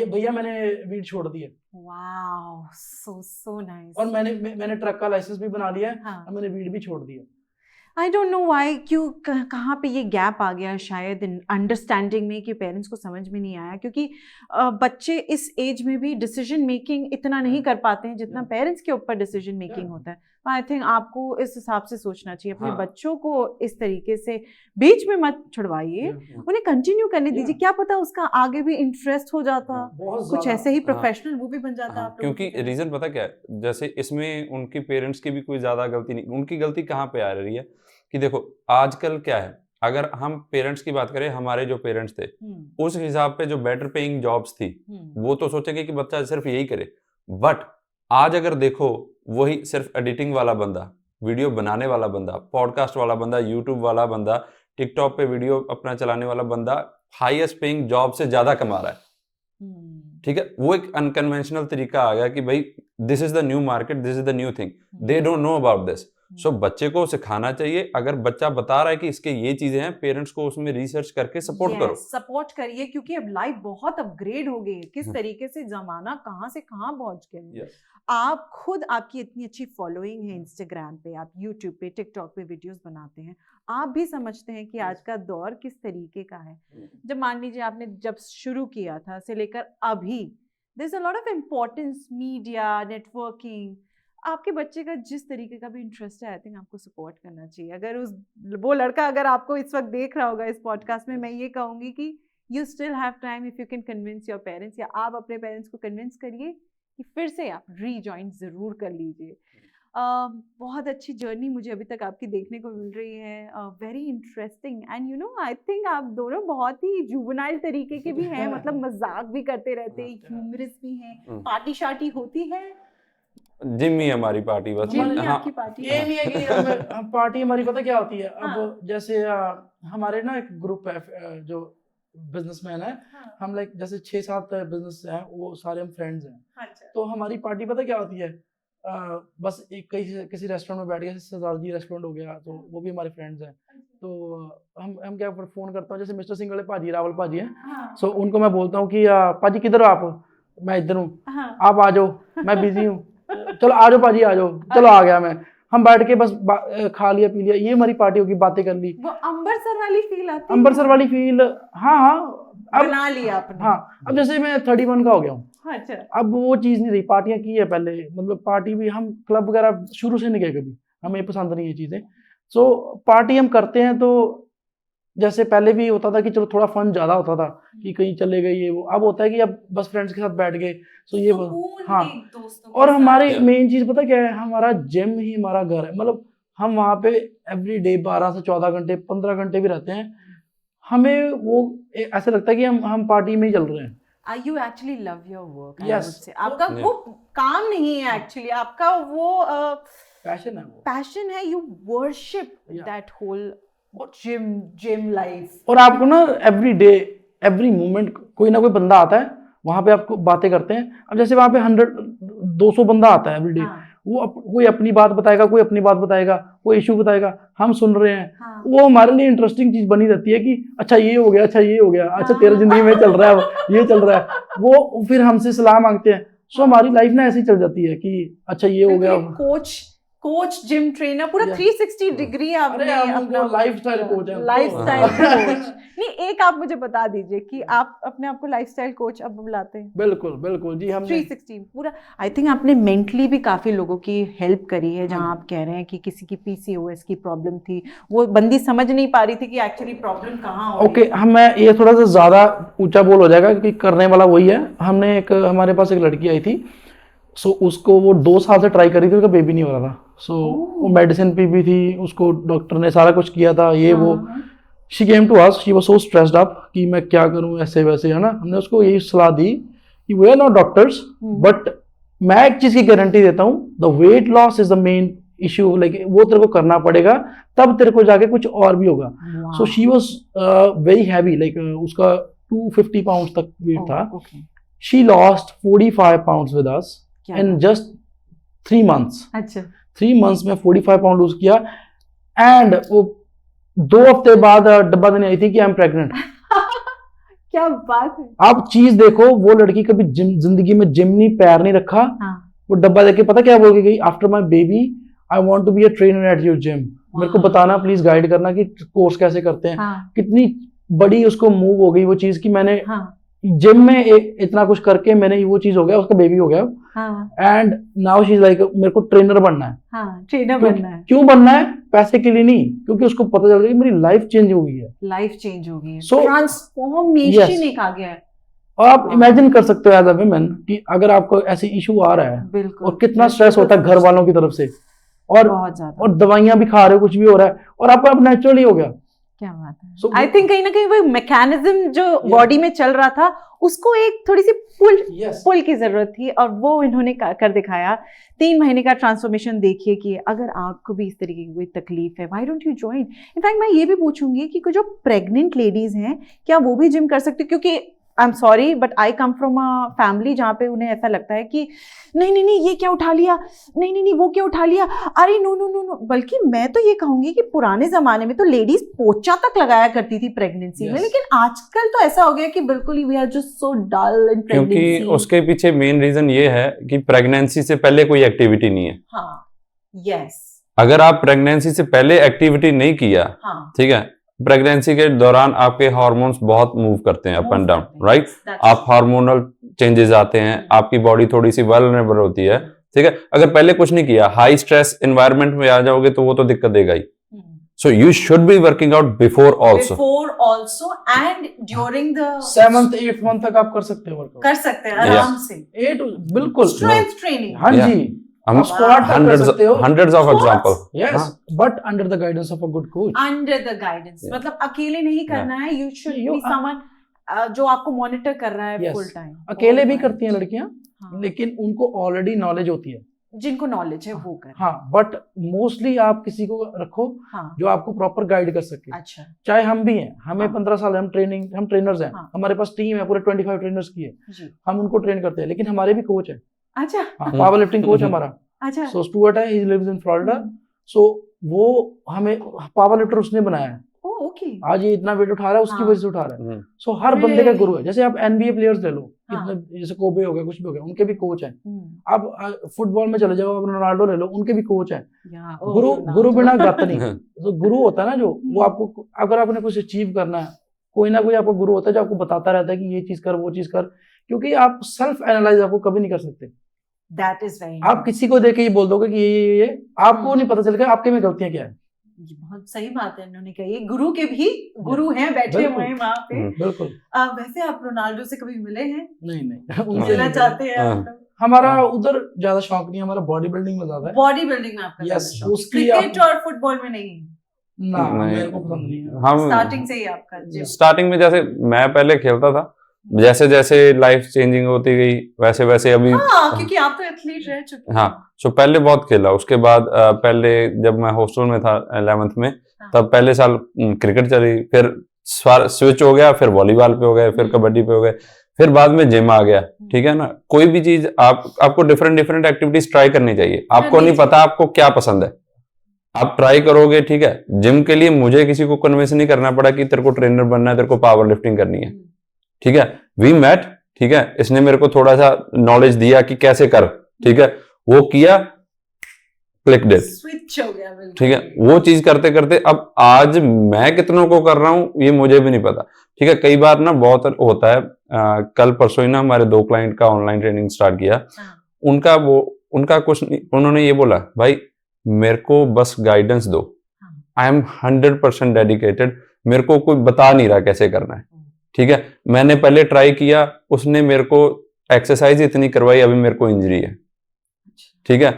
भैया मैंने वीड छोड़ दी है। Wow, so nice. और मैंने ट्रक का लाइसेंस भी बना लिया है, और मैंने वीड भी छोड़ दी है। आई डोंट नो व्हाई, क्यों कहाँ पे ये गैप आ गया, शायद अंडरस्टैंडिंग में, कि पेरेंट्स को समझ में नहीं आया, क्योंकि बच्चे इस एज में भी डिसीजन मेकिंग इतना नहीं कर पाते हैं जितना पेरेंट्स के ऊपर डिसीजन मेकिंग होता है। आई थिंक आपको इस हिसाब से सोचना चाहिए, अपने बच्चों को इस तरीके से बीच में मत छुड़वाइए, उन्हें कंटिन्यू करने दीजिए, क्या पता उसका आगे भी इंटरेस्ट हो जाता, कुछ ऐसे ही प्रोफेशनल वो भी बन जाता। क्योंकि रीजन पता क्या है, जैसे इसमें उनकी पेरेंट्स की भी कोई ज्यादा गलती नहीं, उनकी गलती कहाँ पे आ रही है कि देखो आजकल क्या है, अगर हम पेरेंट्स की बात करें, हमारे जो पेरेंट्स थे उस हिसाब पे जो बेटर पेइंग जॉब्स थी वो तो सोचेंगे कि बच्चा सिर्फ यही करे, बट आज अगर देखो वही सिर्फ एडिटिंग वाला बंदा, वीडियो बनाने वाला बंदा, पॉडकास्ट वाला बंदा, यूट्यूब वाला बंदा, टिकटॉक पे वीडियो अपना चलाने वाला बंदा हाईएस्ट पेइंग जॉब से ज्यादा कमा रहा है। ठीक है, वो एक अनकन्वेंशनल तरीका आ गया कि भाई this is the new market, this is the new thing, they don't know about this. So बच्चे को सिखाना चाहिए, अगर बच्चा बता रहा है कि इसके ये चीजें हैं, पेरेंट्स को उसमें रिसर्च करके सपोर्ट करो, सपोर्ट करिए, क्योंकि अब लाइफ बहुत अपग्रेड हो गई है, किस तरीके से जमाना कहाँ से कहाँ पहुंच गया। आप खुद, आपकी इतनी अच्छी फॉलोइंग है इंस्टाग्राम पे, आप यूट्यूब पे, टिकटॉक पे वीडियोस बनाते हैं, आप भी समझते हैं कि आज का दौर किस तरीके का है। जब मान लीजिए आपने जब शुरू किया था से लेकर अभी, there is a lot of importance, media, networking, आपके बच्चे का जिस तरीके का भी इंटरेस्ट है, आई थिंक आपको सपोर्ट करना चाहिए। अगर वो लड़का अगर आपको इस वक्त देख रहा होगा इस पॉडकास्ट में, मैं ये कहूँगी कि you still have time if you can convince your parents, या आप अपने पेरेंट्स को कन्विंस करिए कि फिर से आप रीजॉइन ज़रूर कर लीजिए। बहुत अच्छी जर्नी मुझे अभी तक आपकी देखने को मिल रही है, very interesting, and you know I think आप दोनों बहुत ही जुवेनाइल तरीके के भी हैं, मतलब मजाक भी करते रहते हैं, ह्यूमरस भी हैं, पार्टी शार्टी होती है। जिम ही हमारी पार्टी, बस आपकी पार्टी ये नहीं है कि पार्टी हमारी पता क्या होती है। अब जैसे हमारे ना एक ग्रुप है जो बिजनेसमैन है, हम लाइक जैसे 6-7 बिजनेस हैं, वो सारे हम फ्रेंड्स हैं। तो हमारी पार्टी पता क्या होती है, बस एक किसी रेस्टोरेंट में बैठ गए, सरदार जी रेस्टोरेंट हो गया, तो वो भी हमारे फ्रेंड्स हैं। तो हम क्या फोन करता हूँ, जैसे मिस्टर सिंह वाले भाजी, रावल भाजी हैं, सो उनको मैं बोलता हूँ कि पाजी किधर हो आप, मैं इधर हूँ, आप आ जाओ, मैं बिजी हूँ, चलो आ जाओ पाजी आ जाओ, चलो आ गया मैं, हम बैठ के बस खा लिया पी लिया, ये हमारी पार्टी होगी, बातें कर ली। वो अमृतसर वाली फील आती है, अमृतसर वाली फील, हाँ अब बना लिया आपने। हाँ, अब जैसे मैं 31 का हो गया हूँ, अच्छा, अब वो चीज नहीं रही, पार्टियां की है पहले, मतलब पार्टी भी हम क्लब वगैरह शुरू से नहीं गए कभी, हमें पसंद नहीं ये चीजें। सो पार्टी हम करते हैं तो जैसे पहले भी होता था कि चलो थोड़ा फन ज्यादा होता था कि कहीं चले गए ये वो, अब होता है कि अब बस फ्रेंड्स के साथ बैठ गए, सो ये हाँ। और हमारे मेन चीज पता क्या है, हमारा जिम ही हमारा घर है, मतलब हम वहाँ पे एवरी डे 12 से 14 घंटे 15 घंटे भी रहते हैं, हमें वो ऐसा लगता है कि हम पार्टी में ही चल रहे हैं। You actually love your work, I Yes. would say. आपका वो काम नहीं है एक्चुअली, आपका वो पैशन है, वो पैशन है, you worship that whole gym life. और आपको ना एवरी डे एवरी मोमेंट कोई ना कोई बंदा आता है वहाँ पे, आपको बातें करते हैं। अब जैसे वहाँ पे 100-200 बंदा आता है एवरी डे, वो कोई अपनी बात बताएगा, कोई अपनी बात बताएगा, कोई इशू बताएगा, हम सुन रहे हैं, वो हमारे लिए इंटरेस्टिंग चीज बनी रहती है कि अच्छा ये हो गया, अच्छा ये हो गया, अच्छा तेरे जिंदगी में चल रहा है, ये चल रहा है, वो फिर हमसे सलाह मांगते हैं। सो हमारी लाइफ ना ऐसे ही चल जाती है कि अच्छा ये हो गया। कोच जिम ट्रेनर पूरा 360 डिग्री आपने अपना लाइफस्टाइल कोच है, लाइफस्टाइल कोच। नहीं, एक आप मुझे बता दीजिए कि आप अपने आप को लाइफस्टाइल कोच अब बुलाते हैं? बिल्कुल बिल्कुल जी, हम 360 पूरा। आई थिंक आपने मेंटली भी काफी लोगों की हेल्प करी है, जहां आप कह रहे हैं कि किसी की PCOS की प्रॉब्लम थी, वो बंदी समझ नहीं पा रही थी कि एक्चुअली प्रॉब्लम कहाँ हो। ओके, मैं ये थोड़ा सा ज्यादा ऊंचा बोल हो जाएगा क्योंकि करने वाला वही है। हमने हमारे पास एक लड़की आई थी, सो उसको वो 2 साल से ट्राई करी थी, उसका बेबी नहीं हो रहा था। सो वो मेडिसिन पी भी थी, उसको डॉक्टर ने सारा कुछ किया था, ये वो। She came to us, she was so stressed up कि मैं क्या करूं, ऐसे वैसे, है ना। हमने उसको यही सलाह दी कि we are not doctors, but मैं एक चीज की गारंटी देता हूँ, the weight loss is the main issue, like वो तेरे को करना पड़ेगा, तब तेरे को जाके कुछ और भी होगा। So she was very heavy, like उसका 250 पाउंड तक वेट था। She lost 45 pounds with us in just 3 months। अच्छा 3 months में 45 पाउंड लूज किया, एंड वो 2 हफ्ते बाद डब्बा देने आई थी कि आई एम प्रेग्नेंट। क्या बात है। आप चीज देखो, वो लड़की कभी जिंदगी में जिम नहीं, पैर नहीं रखा। हाँ। वो डब्बा देके पता क्या बोल के गई, after my baby I want to be a trainer at your gym. मेरे को बताना प्लीज, गाइड करना कि कोर्स कैसे करते हैं। हाँ। कितनी बड़ी उसको मूव हो गई वो चीज कि मैंने हाँ। जिम में इतना कुछ करके मैंने वो चीज हो गया, उसका बेबी हो गया। And now she is like मेरे को ट्रेनर बनना है। हाँ, ट्रेनर बनना है। क्यों बनना है? पैसे के लिए नहीं, क्योंकि उसको पता चल गया कि मेरी लाइफ चेंज हो गई है। लाइफ चेंज हो गई है, So, ट्रांसफॉर्मेशन एक आ गया है। और आप इमेजिन कर सकते हो एज अ वुमेन कि अगर आपको ऐसी इशू आ रहा है, बिल्कुल, और कितना स्ट्रेस होता है घर वालों की तरफ से, और बहुत ज्यादा, और दवाइयां भी खा रहे हो, कुछ भी हो रहा है, और आपको अब नेचुरली हो गया। क्या बात है। So, आई थिंक कहीं ना कहीं वो मैकेनिज्म जो बॉडी में चल रहा था, उसको एक थोड़ी सी पुल की जरूरत थी, और वो इन्होंने कर दिखाया। 3 महीने का ट्रांसफॉर्मेशन देखिए कि अगर आपको भी इस तरीके की कोई तकलीफ है, why don't you join. In fact मैं ये भी पूछूंगी कि जो प्रेग्नेंट लेडीज हैं, क्या वो भी जिम कर सकती? क्योंकि I am sorry but I come from a family जहाँ पे उन्हें ऐसा लगता है कि नहीं नहीं नहीं, ये क्या उठा लिया, नहीं नहीं नहीं, वो क्या उठा लिया, अरे नो नो नो नो। बल्कि मैं तो ये कहूंगी कि पुराने जमाने में तो लेडीज पोचा तक लगाया करती थी प्रेगनेंसी में, लेकिन आजकल तो ऐसा हो गया कि बिल्कुल ही we are just so dull in pregnancy. क्योंकि उसके पीछे मेन रीजन ये है कि प्रेगनेंसी से पहले कोई एक्टिविटी नहीं है। हाँ, यस। अगर आप प्रेगनेंसी से पहले एक्टिविटी नहीं किया, हाँ, ठीक है, प्रेगनेंसी के दौरान आपके हार्मोन्स बहुत मूव करते हैं अप एंड डाउन, राइट। आप हार्मोनल चेंजेस आते हैं, आपकी बॉडी थोड़ी सी वल्नरेबल होती है, ठीक है। अगर पहले कुछ नहीं किया, हाई स्ट्रेस एनवायरनमेंट में आ जाओगे तो वो तो दिक्कत देगा ही। So you should be working out before also and during the 7th 8th month तक आप कर सकते हो वर्कआउट, कर सकते हैं आराम से। 8 बिल्कुल स्ट्रेंथ ट्रेनिंग। हाँ जी, हम hundreds of example, yes, but under the guidance of a good coach, under the guidance, मतलब अकेले नहीं करना है, you should be someone जो आपको मॉनिटर कर रहा है फुल टाइम। अकेले भी करती हैं लड़कियां, लेकिन उनको ऑलरेडी नॉलेज होती है, जिनको नॉलेज है वो करें। हाँ, बट मोस्टली आप किसी को रखो जो आपको प्रॉपर गाइड कर सके। अच्छा, चाहे हम भी हैं, हमें 15 साल, हम ट्रेनर्स हैं, हमारे पास टीम है पूरे 25 ट्रेनर्स की है, हम उनको ट्रेन करते हैं, लेकिन हमारे भी कोच है। अच्छा, पावर लिफ्टिंग कोच हमारा। अच्छा, सो स्टुअर्ट है, ही लिव्स इन फ्लोरिडा। सो वो हमें पावर लिफ्टर उसने बनाया है। ओके, आज ये इतना वेट उठा रहा है, उसकी वजह से उठा रहा है। सो हर बंदे का गुरु है। जैसे आप NBA प्लेयर्स ले लो, कितने, जैसे कोबे हो गया, कुछ भी हो गया, उनके भी कोच हैं। आप फुटबॉल में चले जाओ, आप रोनाल्डो ले लो, उनके भी कोच हैं। गुरु बिना गत नहीं। तो गुरु होता है ना जो, वो आपको, अगर आपने कुछ अचीव करना है, कोई ना कोई आपको गुरु होता है जो आपको बताता रहता है कि ये चीज कर, वो चीज कर, क्योंकि आप सेल्फ एनालाइज आपको कभी नहीं कर सकते। That is very आप किसी को देख के ये बोल दोगे कि ये आपको नहीं पता चलेगा आपके में गलतियां क्या है। ये बहुत सही बात है इन्होंने कही। गुरु के भी गुरु हैं, बैठे हुए हैं वहाँ पे। बिल्कुल। वैसे आप रोनाल्डो से कभी मिले हैं? नहीं मिलना चाहते हैं? हमारा उधर ज्यादा शौक नहीं है, हमारा बॉडी बिल्डिंग में ज्यादा है। बॉडी बिल्डिंग में आपका? यस, उसकी क्रिकेट और फुटबॉल में नहीं? ना, मेरे को पसंद नहीं है। हम स्टार्टिंग से ही आपका स्टार्टिंग में, जैसे मैं पहले खेलता था, जैसे जैसे लाइफ चेंजिंग होती गई वैसे वैसे अभी, क्योंकि आप तो एथलीट रह चुके हैं। हाँ, सो पहले बहुत खेला, उसके बाद पहले जब मैं हॉस्टल में था 11th में, तब पहले साल क्रिकेट चली, फिर स्विच हो गया, फिर वॉलीबॉल पे हो गए, फिर कबड्डी पे हो गए, फिर बाद में जिम आ गया। ठीक है ना, कोई भी चीज आपको डिफरेंट एक्टिविटीज ट्राई करनी चाहिए। आपको नहीं पता आपको क्या पसंद है, आप ट्राई करोगे, ठीक है। जिम के लिए मुझे किसी को कन्विंस नहीं करना पड़ा कि तेरे को ट्रेनर बनना है, तेरे को पावर लिफ्टिंग करनी है, ठीक है। वी मेट, ठीक है, इसने मेरे को थोड़ा सा नॉलेज दिया कि कैसे कर, ठीक है, वो किया, क्लिक डेट, स्विच हो गया, ठीक है। वो चीज करते करते अब आज मैं कितनों को कर रहा हूं ये मुझे भी नहीं पता, ठीक है। कई बार ना बहुत होता है, कल परसों ही ना हमारे 2 क्लाइंट का ऑनलाइन ट्रेनिंग स्टार्ट किया। उनका कुछ नहीं, उन्होंने ये बोला, भाई मेरे को बस गाइडेंस दो, आई एम 100% डेडिकेटेड, मेरे को कोई बता नहीं रहा कैसे करना है, ठीक है। मैंने पहले ट्राई किया, उसने मेरे को एक्सरसाइज इतनी करवाई, अभी मेरे को इंजरी है, ठीक है।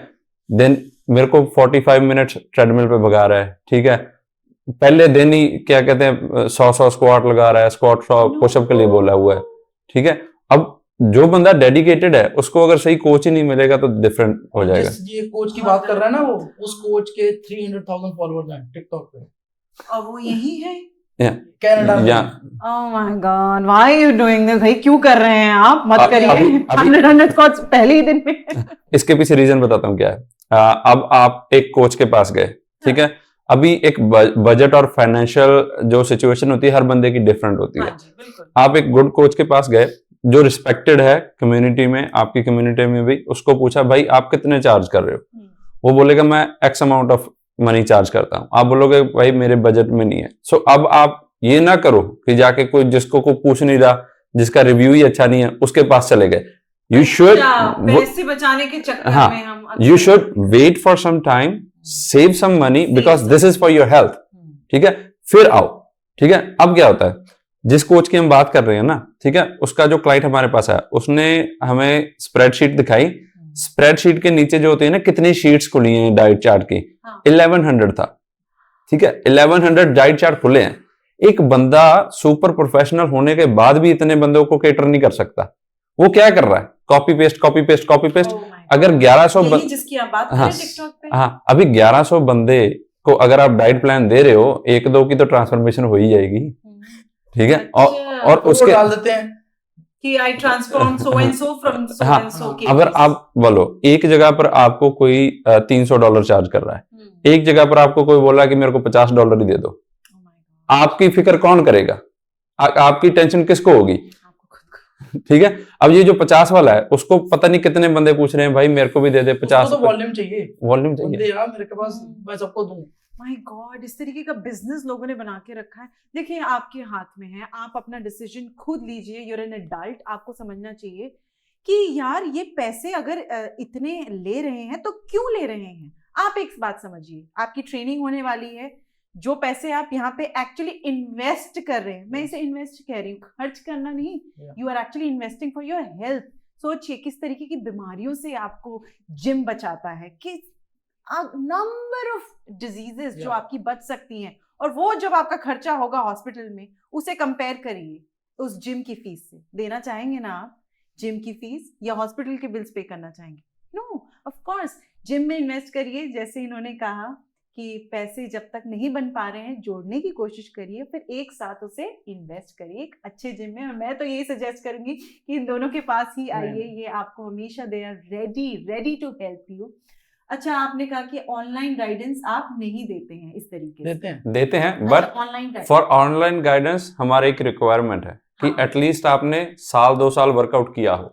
देन मेरे को 45 मिनट्स ट्रेडमिल पे भगा रहा है, ठीक है। पहले दिन ही क्या कहते हैं 100 स्क्वाट लगा रहा है, स्क्वाट 100 पुशअप के लिए बोला हुआ है, ठीक है। अब जो बंदा डेडिकेटेड है उसको अगर सही कोच ही नहीं मिलेगा तो डिफरेंट हो जाएगा। जिस ये कोच की बात कर रहा है ना, वो उस कोच के 300,000 फॉलोअर्स हैं टिकटॉक पे, और वो यही है। कनाडा में। या Oh my God, why are you doing this? भाई क्यों कर रहे हैं आप? मत करिए। अभी- 100 स्क्वाट्स पहले ही दिन में। इसके पीछे रीजन बताता हूँ क्या है। अब आप एक कोच के पास गए, ठीक है, अभी एक बजट और फाइनेंशियल जो सिचुएशन होती है हर बंदे की डिफरेंट होती है। हाँ जी, बिल्कुल। आप एक गुड कोच के पास गए जो रिस्पेक्टेड है कम्युनिटी में, आपकी कम्युनिटी में भी, उसको पूछा भाई आप कितने चार्ज कर रहे हो, वो बोलेगा मैं x amount of money charge करता हूं, आप बोलोगे भाई मेरे बजट में नहीं है। सो अब आप ये ना करो कि जाके कोई जिसको कोई पूछ नहीं रहा, जिसका रिव्यू ही अच्छा नहीं है, उसके पास चले गए। यू शुड पैसे बचाने के चक्कर हाँ, में हम you should wait for some time, save some money because this is for your health, ठीक है, फिर आओ। ठीक है, अब क्या होता है, जिस कोच की हम बात कर रहे हैं ना, ठीक है, उसका जो क्लाइंट हमारे पास है उसने हमें स्प्रेडशीट दिखाई। स्प्रेडशीट के नीचे जो होती है ना कितनी शीट्स खुली हैं डाइट चार्ट की, 1100 था। ठीक है, 1100 डाइट चार्ट खुले हैं। एक बंदा सुपर प्रोफेशनल होने के बाद भी इतने बंदों को केटर नहीं कर सकता। वो क्या कर रहा है, copy paste copy paste copy paste. अगर 1100 जिसकी आप बात कर हाँ, रहे हैं टिकटॉक पे। हाँ, अभी 1100 बंदे को अगर आप डाइट प्लान दे रहे हो, एक दो की तो ट्रांसफॉर्मेशन हो ही जाएगी। ठीक है, और वो उसके डाल देते हैं कि I transform so and so from so हाँ, एंड सो। अगर आप बोलो एक जगह पर आपको कोई $300 चार्ज कर रहा है, एक जगह पर आपको कोई बोला कि मेरे को $50 ही दे दो, आपकी फिक्र कौन करेगा? आपकी टेंशन किसको होगी? ठीक है, अब ये जो 50 वाला है उसको पता नहीं कितने बंदे पूछ रहे हैं भाई मेरे को भी दे दे 50। तो वॉल्यूम चाहिए, वॉल्यूम चाहिए बंदे यार मेरे के पास, मैं सबको दूं। माय गॉड, इस तरीके का बिजनेस लोगों ने बना के रखा है। देखिए आपके हाथ में है, आप अपना डिसीजन खुद लीजिए। यूर एन एडल्ट, आपको समझना चाहिए कि यार ये पैसे अगर इतने ले रहे हैं तो क्यों ले रहे हैं। आप एक बात समझिए, आपकी ट्रेनिंग होने वाली है, जो पैसे आप यहाँ पे एक्चुअली इन्वेस्ट कर रहे हैं, मैं इसे इन्वेस्ट कह रही हूँ, खर्च करना नहीं, you are actually investing for your health. सोचिए किस तरीके की बीमारियों से आपको जिम बचाता है, कि नंबर ऑफ डिजीजेस जो आपकी बच सकती हैं। और वो जब आपका खर्चा होगा हॉस्पिटल में, उसे कंपेयर करिए उस जिम की फीस से। देना चाहेंगे ना आप जिम की फीस, या हॉस्पिटल के बिल्स पे करना चाहेंगे? नो, ऑफ कोर्स जिम में इन्वेस्ट करिए। जैसे इन्होंने कहा कि पैसे जब तक नहीं बन पा रहे हैं जोड़ने की कोशिश करिए, फिर एक साथ उसे इन्वेस्ट करिए एक अच्छे जिम में। और मैं तो यही सजेस्ट करूंगी कि इन दोनों के पास ही आइए, ये आपको हमेशा they are ready to help you. अच्छा, आपने कहा कि ऑनलाइन गाइडेंस आप नहीं देते हैं इस तरीके से? देते हैं बट फॉर ऑनलाइन गाइडेंस हमारा एक रिक्वायरमेंट है कि एटलीस्ट आपने साल 2 साल वर्कआउट किया हो।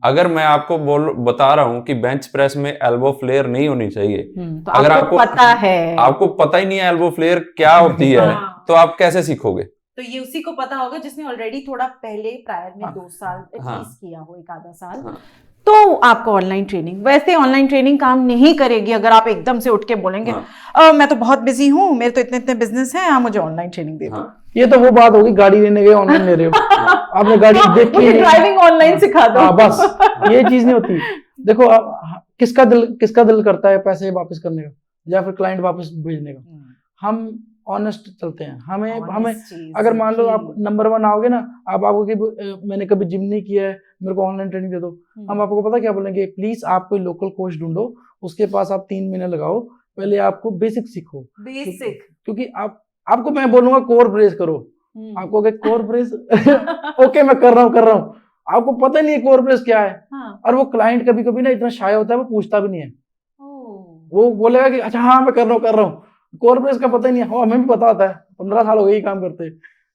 अगर मैं आपको बता रहा हूं कि बेंच प्रेस में एल्बो फ्लेयर नहीं होनी चाहिए, तो अगर आपको पता है, आपको पता ही नहीं है एल्बो फ्लेयर क्या होती है, तो आप कैसे सीखोगे? तो ये उसी को पता होगा जिसने ऑलरेडी थोड़ा पहले प्रायर में 2 साल एटलीस्ट किया हो, एक आधा साल। तो आपको ऑनलाइन ट्रेनिंग, वैसे ऑनलाइन ट्रेनिंग काम नहीं करेगी अगर आप एकदम से उठ के बोलेंगे मैं तो बहुत बिजी हूँ, मेरे तो इतने बिजनेस हैं, आप मुझे ऑनलाइन ट्रेनिंग दे दो। ये तो वो बात होगी, गाड़ी लेने गए ऑनलाइन ले रहे हो, आपने गाड़ी देखी, ड्राइविंग ऑनलाइन सिखा दो। बस ये चीज नहीं होती। देखो किसका दिल करता है पैसे वापस करने का या फिर क्लाइंट वापस भेजने का। हम ऑनेस्ट चलते हैं। हमें अगर मान लो आप नंबर 1 आओगे ना, आप आपको कि मैंने कभी जिम नहीं किया है, मेरे को ऑनलाइन ट्रेनिंग दे दो, हम आपको पता क्या बोलेंगे, प्लीज आप कोई लोकल कोच ढूंढो, उसके पास आप 3 महीने लगाओ, पहले आपको बेसिक सीखो। बेसिक, क्योंकि आपको मैं बोलूंगा कोर ब्रेस करो, आपको कोर ब्रेस ओके मैं कर रहा हूँ, आपको पता नहीं है कोर ब्रेस क्या है। और वो क्लाइंट कभी कभी ना इतना शाय होता है, वो पूछता भी नहीं है, वो बोलेगा कि अच्छा हाँ मैं कर रहा हूँ। कोर ब्रेस का पता ही नहीं है, हमें भी पता होता है, 15 साल हो गए ये काम करते।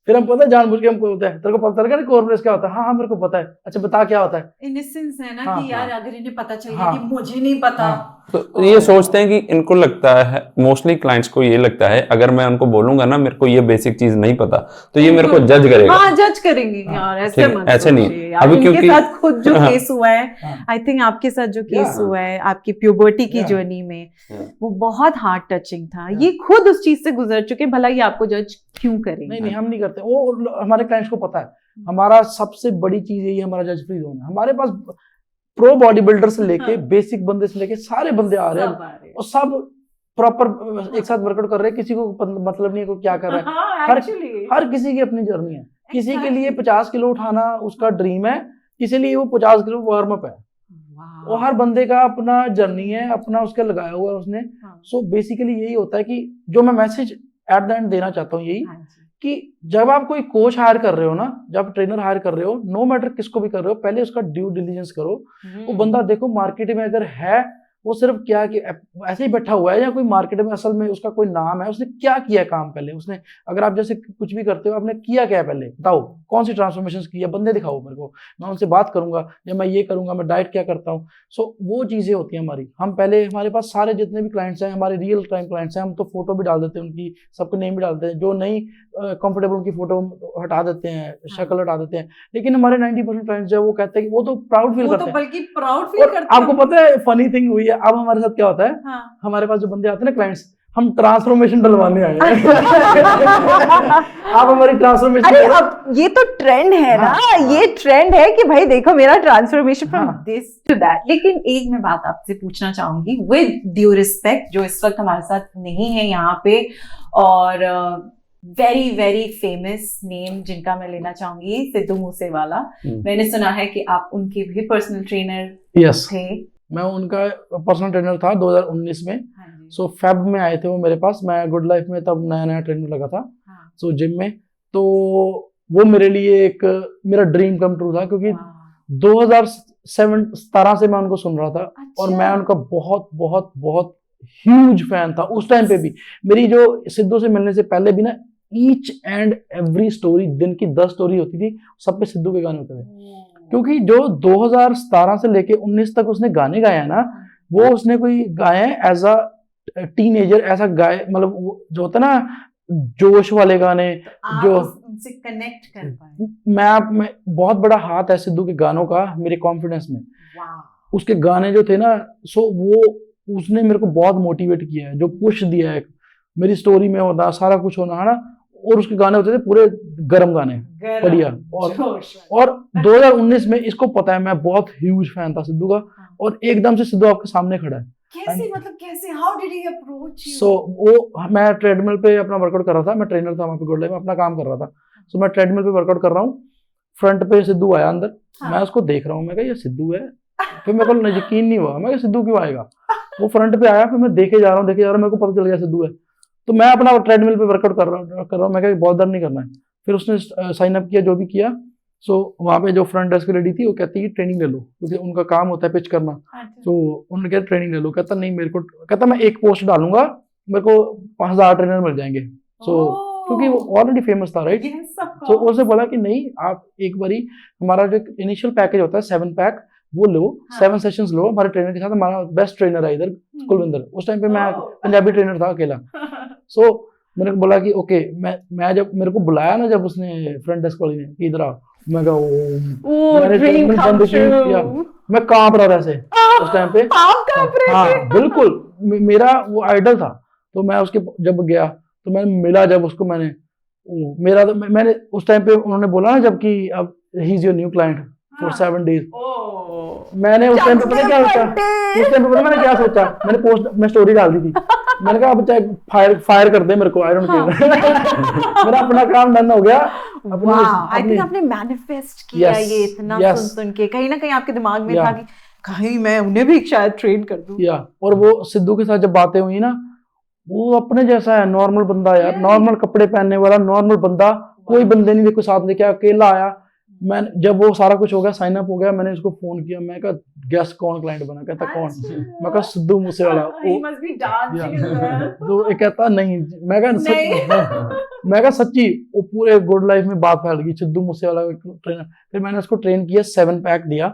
फिर हम पता है जानबूझ के हमको होता है, तेरे को पता चल गया कोर ब्रेस क्या होता है? हाँ मेरे को पता है। अच्छा बता क्या होता है? इनसेंस है ना, कि यार अगर इन्हें पता चल गया कि मुझे नहीं पता, तो ये सोचते हैं कि इनको लगता है, मोस्टली क्लाइंट्स को ये लगता है अगर मैं उनको बोलूंगा ना मेरे को ये बेसिक चीज नहीं पता तो ये मेरे को जज करेगा। हाँ जज करेंगे यार, ऐसे नहीं। अभी क्योंकि साथ खुद जो केस हुआ है, आई थिंक आपके साथ जो केस हुआ है आपकी प्यूबर्टी की जर्नी में, वो बहुत हार्ट टचिंग था। ये खुद उस चीज से गुजर चुके, भला ये आपको जज क्यों करेंगे? नहीं हम नहीं करते, वो हमारे क्लाइंट्स को पता है। हमारा सबसे बड़ी चीज यही हमारा जज फ्री जोन है। हमारे पास प्रो बॉडी बिल्डर से लेके बेसिक बंदे से लेके सारे बंदे आ रहे हैं और सब प्रॉपर एक साथ वर्कआउट कर रहे हैं, किसी को मतलब नहीं है क्या कर रहा है। हर किसी की अपनी जर्नी है। किसी के लिए 50 किलो उठाना उसका ड्रीम है, किसी लिए वो 50 किलो वार्म अप है। वो हर बंदे का अपना जर्नी है, अपना उसका लगाया हुआ है उसने। सो बेसिकली यही होता है कि जो मैं मैसेज एट द एंड देना चाहता हूँ यही कि जब आप कोई कोच हायर कर रहे हो ना, जब ट्रेनर हायर कर रहे हो, नो मैटर किसको भी कर रहे हो, पहले उसका ड्यू डिलीजेंस करो। वो बंदा देखो मार्केट में अगर है, वो सिर्फ क्या कि ऐसे ही बैठा हुआ है या कोई मार्केट में असल में उसका कोई नाम है, उसने क्या किया काम पहले, उसने अगर आप जैसे कुछ भी करते हो आपने किया क्या है पहले, बताओ कौन सी ट्रांसफॉर्मेशन की है, बंदे दिखाओ मेरे को, मैं उनसे बात करूंगा या मैं ये करूंगा, मैं डाइट क्या करता हूँ। सो वो चीजें होती हैं हमारी। हम पहले हमारे पास सारे जितने भी क्लाइंट्स हैं हमारे रियल टाइम क्लाइंट्स हैं, हम तो फोटो भी डाल देते हैं उनकी, सबके नेम भी डालते हैं, जो नहीं कंफर्टेबल उनकी फोटो हटा देते हैं, शक्ल हटा देते हैं। लेकिन हमारे 90% क्लाइंट्स जो है वो कहते हैं कि वो तो प्राउड फील करते हैं, बल्कि प्राउड फील करते हैं। आपको पता है फनी थिंग हुई है, अब हमारे साथ क्या होता है, हमारे पास जो बंदे आते हैं ना क्लाइंट्स, हम ट्रांसफॉर्मेशन डलवाने आए हैं। आप हमारी ट्रांसफॉर्मेशन, अरे अब ये तो ट्रेंड है ना, ये ट्रेंड है कि भाई देखो मेरा transformation from this to that. लेकिन एक मैं बात आपसे पूछना चाहूंगी विद ड्यू रिस्पेक्ट, जो इस वक्त हमारे साथ नहीं है यहाँ पे, और वेरी वेरी फेमस नेम जिनका मैं लेना चाहूंगी, सिद्धू मूसेवाला। मैंने सुना है कि आप उनके भी पर्सनल ट्रेनर थे। मैं उनका पर्सनल ट्रेनर था 2019 में। सो फेब में आए थे वो मेरे पास, मैं गुड लाइफ में तब नया नया ट्रेनर लगा था। सो जिम में, तो वो मेरे लिए एक मेरा ड्रीम कम ट्रू था, क्योंकि 2017 से मैं उनको सुन रहा था। और मैं उनका बहुत बहुत बहुत ह्यूज फैन था उस टाइम पे भी। मेरी जो सिद्धू से मिलने से पहले भी ना, ईच एंड एवरी स्टोरी, दिन की 10 स्टोरी होती थी, सब पे सिद्धू के गाने होते थे। क्योंकि जो 2017 से लेके 19 तक उसने गाने गाए हैं ना, वो उसने कोई गाए एज अ टीनेजर, ऐसा गाए, मतलब जो होता है ना जोश वाले गाने, जो उनसे कनेक्ट कर पाए। मैं बहुत बड़ा हाथ है सिद्धू के गानों का मेरे कॉन्फिडेंस में। उसके गाने जो थे ना, सो वो उसने मेरे को बहुत मोटिवेट किया है, जो पुश दिया है। मेरी स्टोरी में होता सारा कुछ होना है ना, और उसके गाने होते थे पूरे गरम गाने, बढ़िया। और 2019 में, इसको पता है मैं बहुत ह्यूज फैन था सिद्धू का, और एकदम से सिद्धू आपके सामने खड़ा है। कैसे, मतलब कैसे, how did he approach you? So वो मैं ट्रेडमिल पे अपना वर्कआउट कर रहा था, मैं ट्रेनर था वहाँ पे गुड लाइफ में, अपना काम कर रहा था। सो मैं ट्रेडमिल पे वर्कआउट कर रहा हूँ, फ्रंट पे सिद्धू आया अंदर। मैं उसको देख रहा हूँ, मैं कहा ये सिद्धू है। फिर मेरे को यकीन नहीं हुआ, मैं कहा सिद्धू क्यों आएगा। वो फ्रंट पे आया, फिर मैं देखे जा रहा हूँ, मेरे को पता चल गया सिद्धू है। तो मैं अपना ट्रेडमिल पे वर्कआउट कर रहा हूँ, मैं कहा बहुत दर्द नहीं करना है। फिर उसने साइन अप किया, जो भी किया। सो वहाँ पे जो फ्रंट डेस्क लेडी थी, वो कहती है ट्रेनिंग ले लो, क्योंकि उनका काम होता है पिच करना। तो उन्होंने कहा ट्रेनिंग ले लो। कहता नहीं, मेरे को, कहता मैं एक पोस्ट डालूंगा, मेरे को 5000 ट्रेनर मिल जाएंगे। सो क्योंकि वो ऑलरेडी फेमस था, राइट। तो उसने बोला कि नहीं, आप एक बारी हमारा जो इनिशियल पैकेज होता है 7 पैक, वो लो, 7 सेशंस लो हमारे ट्रेनर के साथ। हमारा बेस्ट ट्रेनर है इधर कुलविंदर, उस टाइम पे मैं पंजाबी ट्रेनर था अकेला। सो मैंने बोला कि ओके, मैं जब मेरे को बुलाया ना, जब उसने फ्रंट डेस्क वाली ने इधर आ, मैं कहा मैंने ट्रेनिंग बंद किया, मैं कांप रहा था ऐसे उस टाइम पे। हाँ बिल्कुल, मेरा वो आइडल था। तो मैं उसके जब गया, तो मैंने मिला जब उसको, मैंने उस टाइम पे उन्होंने बोला ना, जबकि अब he is your new client for 7 days. मैंने उस टाइम पे पता क्या सोचा, मैंने क्या सोचा, मैंने पोस्ट में स्टोरी डाल दी थी। मैंने कहा अब चाहे फायर कर दे मेरे को, आई डोंट केयर। मेरा अपना काम डन हो गया। आई थिंक आपने मैनिफेस्ट किया ये इतना सुन के, कहीं ना कहीं आपके दिमाग में था कि कहीं मैं उन्हें भी शायद ट्रेन कर दूं। और वो सिद्धू के साथ जब बातें हुई ना, वो अपने जैसा है, नॉर्मल बंदा यार, नॉर्मल कपड़े पहनने वाला नॉर्मल बंदा, कोई बंदे नहीं देखो साथ लेके, अकेला आया। मैं जब वो सारा कुछ हो गया, साइन अप हो गया, मैंने उसको फोन किया, मैं कहा गेस कौन क्लाइंट बना। कहता कौन? मैं कहा सिद्धू मूसेवाला। तो ये कहता नहीं। मैं कहा सच्ची। वो पूरे गुड लाइफ में बात फैल गई, सिद्धू मूसेवाला ट्रेनर। फिर मैंने उसको ट्रेन किया, 7 पैक दिया।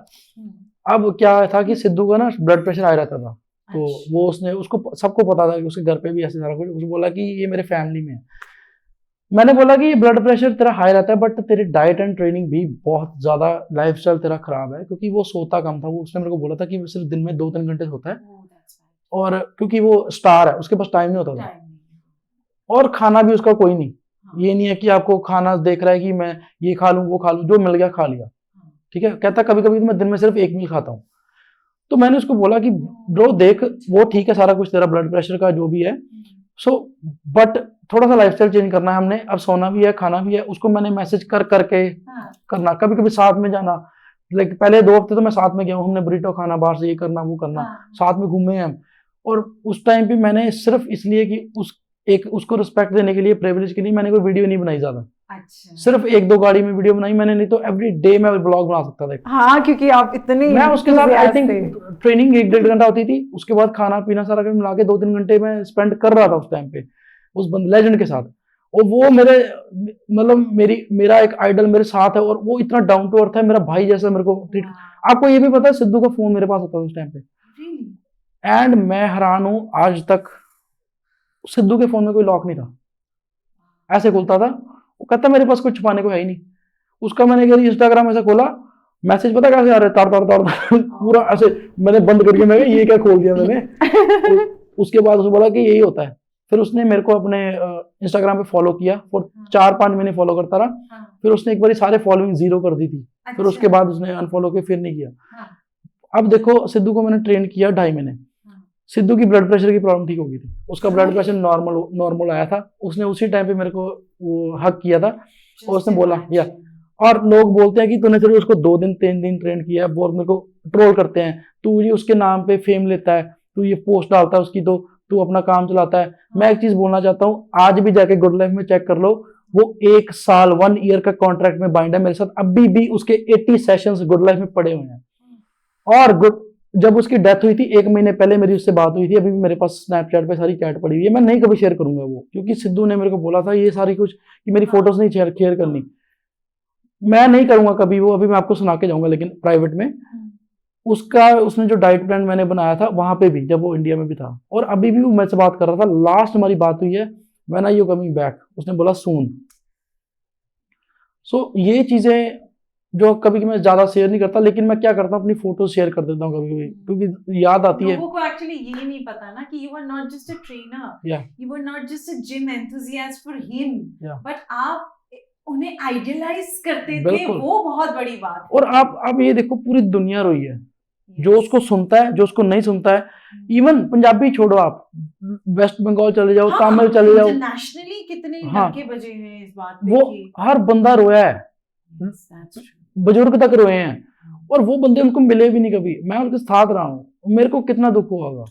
अब क्या था कि सिद्धू का ना ब्लड प्रेशर आ रहता था, तो वो उसने, उसको सबको पता था कि उसके घर पे भी ऐसे सारा कुछ। उसने बोला कि ये मेरे फैमिली में है। मैंने बोला कि ब्लड प्रेशर तेरा हाई रहता है, बट तेरी डाइट एंड ट्रेनिंग भी बहुत ज्यादा, लाइफस्टाइल तेरा खराब है, क्योंकि वो सोता कम था। वो उसने मेरे को बोला था कि वो सिर्फ दिन में 2-3 घंटे सोता है, और क्योंकि वो स्टार है, उसके पास टाइम नहीं होता था, और खाना भी उसका कोई नहीं। ये नहीं है कि आपको खाना देख रहा है कि मैं ये खा लूँ वो खा लूँ, जो मिल गया खा लिया, ठीक है। कहता कभी कभी तो मैं दिन में सिर्फ 1 मील खाता हूँ। तो मैंने उसको बोला कि ब्रो देख, वो ठीक है सारा कुछ तेरा ब्लड प्रेशर का जो भी है, सो बट थोड़ा सा लाइफस्टाइल चेंज करना है हमने। अब सोना भी है, खाना भी है, उसको मैंने मैसेज करके करना, कभी कभी साथ में जाना। लाइक पहले 2 हफ्ते तो मैं साथ में गया हूँ, हमने बुरीटो खाना, बाहर से ये करना वो करना, साथ में घूमे हैं हम। और उस टाइम पे मैंने सिर्फ इसलिए कि उसको रिस्पेक्ट देने के लिए, प्रिविलेज के लिए मैंने कोई वीडियो नहीं बनाई ज्यादा। अच्छा। सिर्फ 1-2 गाड़ी में वीडियो बनाई मैंने, नहीं तो एवरी डे मैं ब्लॉग बना सकता था। हाँ, क्योंकि आप इतने मैं उसके साथ आई थिंक enthusiastic थे। ट्रेनिंग 1-1.5 घंटा होती थी, उसके बाद खाना पीना सारा कुछ मिला के 2-3 घंटे मैं स्पेंड कर रहा था उस टाइम पे उस लेजेंड के साथ। और वो मेरे मतलब मेरा एक आइडल मेरे साथ है, और वो इतना डाउन टू अर्थ है, मेरा भाई जैसा मेरे को ट्रीट। आपको ये भी पता है सिद्धू का फोन मेरे पास होता था उस टाइम पे, एंड मैं हैरान हूं आज तक, सिद्धू के फोन में कोई लॉक नहीं था, ऐसे खुलता था। वो कहता मेरे पास कुछ छुपाने को है ही नहीं। उसका मैंने कहा इंस्टाग्राम ऐसा खोला, मैसेज पता कैसे आ रहे, तार तार तार तार पूरा ऐसे मैंने बंद करके, मैं ये क्या खोल दिया मैंने। उसके बाद उसने बोला कि यही होता है। फिर उसने मेरे को अपने इंस्टाग्राम पे फॉलो किया, और 4-5 महीने फॉलो करता रहा। फिर उसने एक बार सारे फॉलोइंग 0 कर दी थी। फिर उसके बाद उसने अनफॉलो किया, फिर नहीं किया। अब देखो सिद्धू को मैंने ट्रेन किया 2.5 महीने। सिद्धू की ब्लड प्रेशर की प्रॉब्लम ठीक हो गई थी, उसका ब्लड प्रेशर नॉर्मल आया था। उसने उसी टाइम पे मेरे को वो हक किया था, और उसने बोला या, और लोग बोलते हैं कि तूने सिर्फ उसको 2 दिन 3 दिन ट्रेन किया है, बहुत मेरे को ट्रोल करते हैं, तू ये उसके नाम पे फेम लेता है, तू ये पोस्ट डालता है उसकी, तो तू अपना काम चलाता है। मैं एक चीज बोलना चाहता हूँ, आज भी जाके गुड लाइफ में चेक कर लो, वो 1 साल 1 ईयर का कॉन्ट्रैक्ट में बाइंड है मेरे साथ, अभी भी उसके 80 सेशंस गुड लाइफ में पड़े हुए हैं। और जब उसकी डेथ हुई थी 1 महीने पहले मेरी उससे बात हुई थी, अभी भी मेरे पास स्नैपचैट पे सारी चैट पड़ी हुई है। मैं नहीं कभी शेयर करूंगा वो, क्योंकि सिद्धू ने मेरे को बोला था ये सारी कुछ कि मेरी फोटोज नहीं शेयर करनी, मैं नहीं करूंगा कभी वो। अभी मैं आपको सुना के जाऊंगा लेकिन प्राइवेट में। उसने जो डाइट प्लान मैंने बनाया था वहां पे भी, जब वो इंडिया में भी था, और अभी भी वो मेरे से बात कर रहा था। लास्ट हमारी बात हुई है, when are you coming back, उसने बोला सून। सो ये चीजें जो कभी मैं ज्यादा शेयर नहीं करता, लेकिन मैं क्या करता हूँ अपनी फोटोज शेयर कर देता हूँ कभी कभी, क्योंकि याद आती है। लोगों को एक्चुअली ये नहीं पता ना कि you are not just a trainer, you are not just a gym enthusiast for him, but आप उन्हें आइडियलाइज करते थे, वो बहुत बड़ी बात है। और आप ये देखो पूरी दुनिया रोई है, जो उसको सुनता है, जो उसको नहीं सुनता है। इवन पंजाबी छोड़ो, आप वेस्ट बंगाल चले जाओ, तमिल चले जाओ, इंटरनेशनली कितने डंके बजे हैं इस बात पे, वो हर बंदा रोया है, बुजुर्ग तक रोए हैं, और वो बंदे उनको मिले भी नहीं कभी। मैं उनके साथ रहा हूँ, मेरे को कितना दुख हुआ होगा।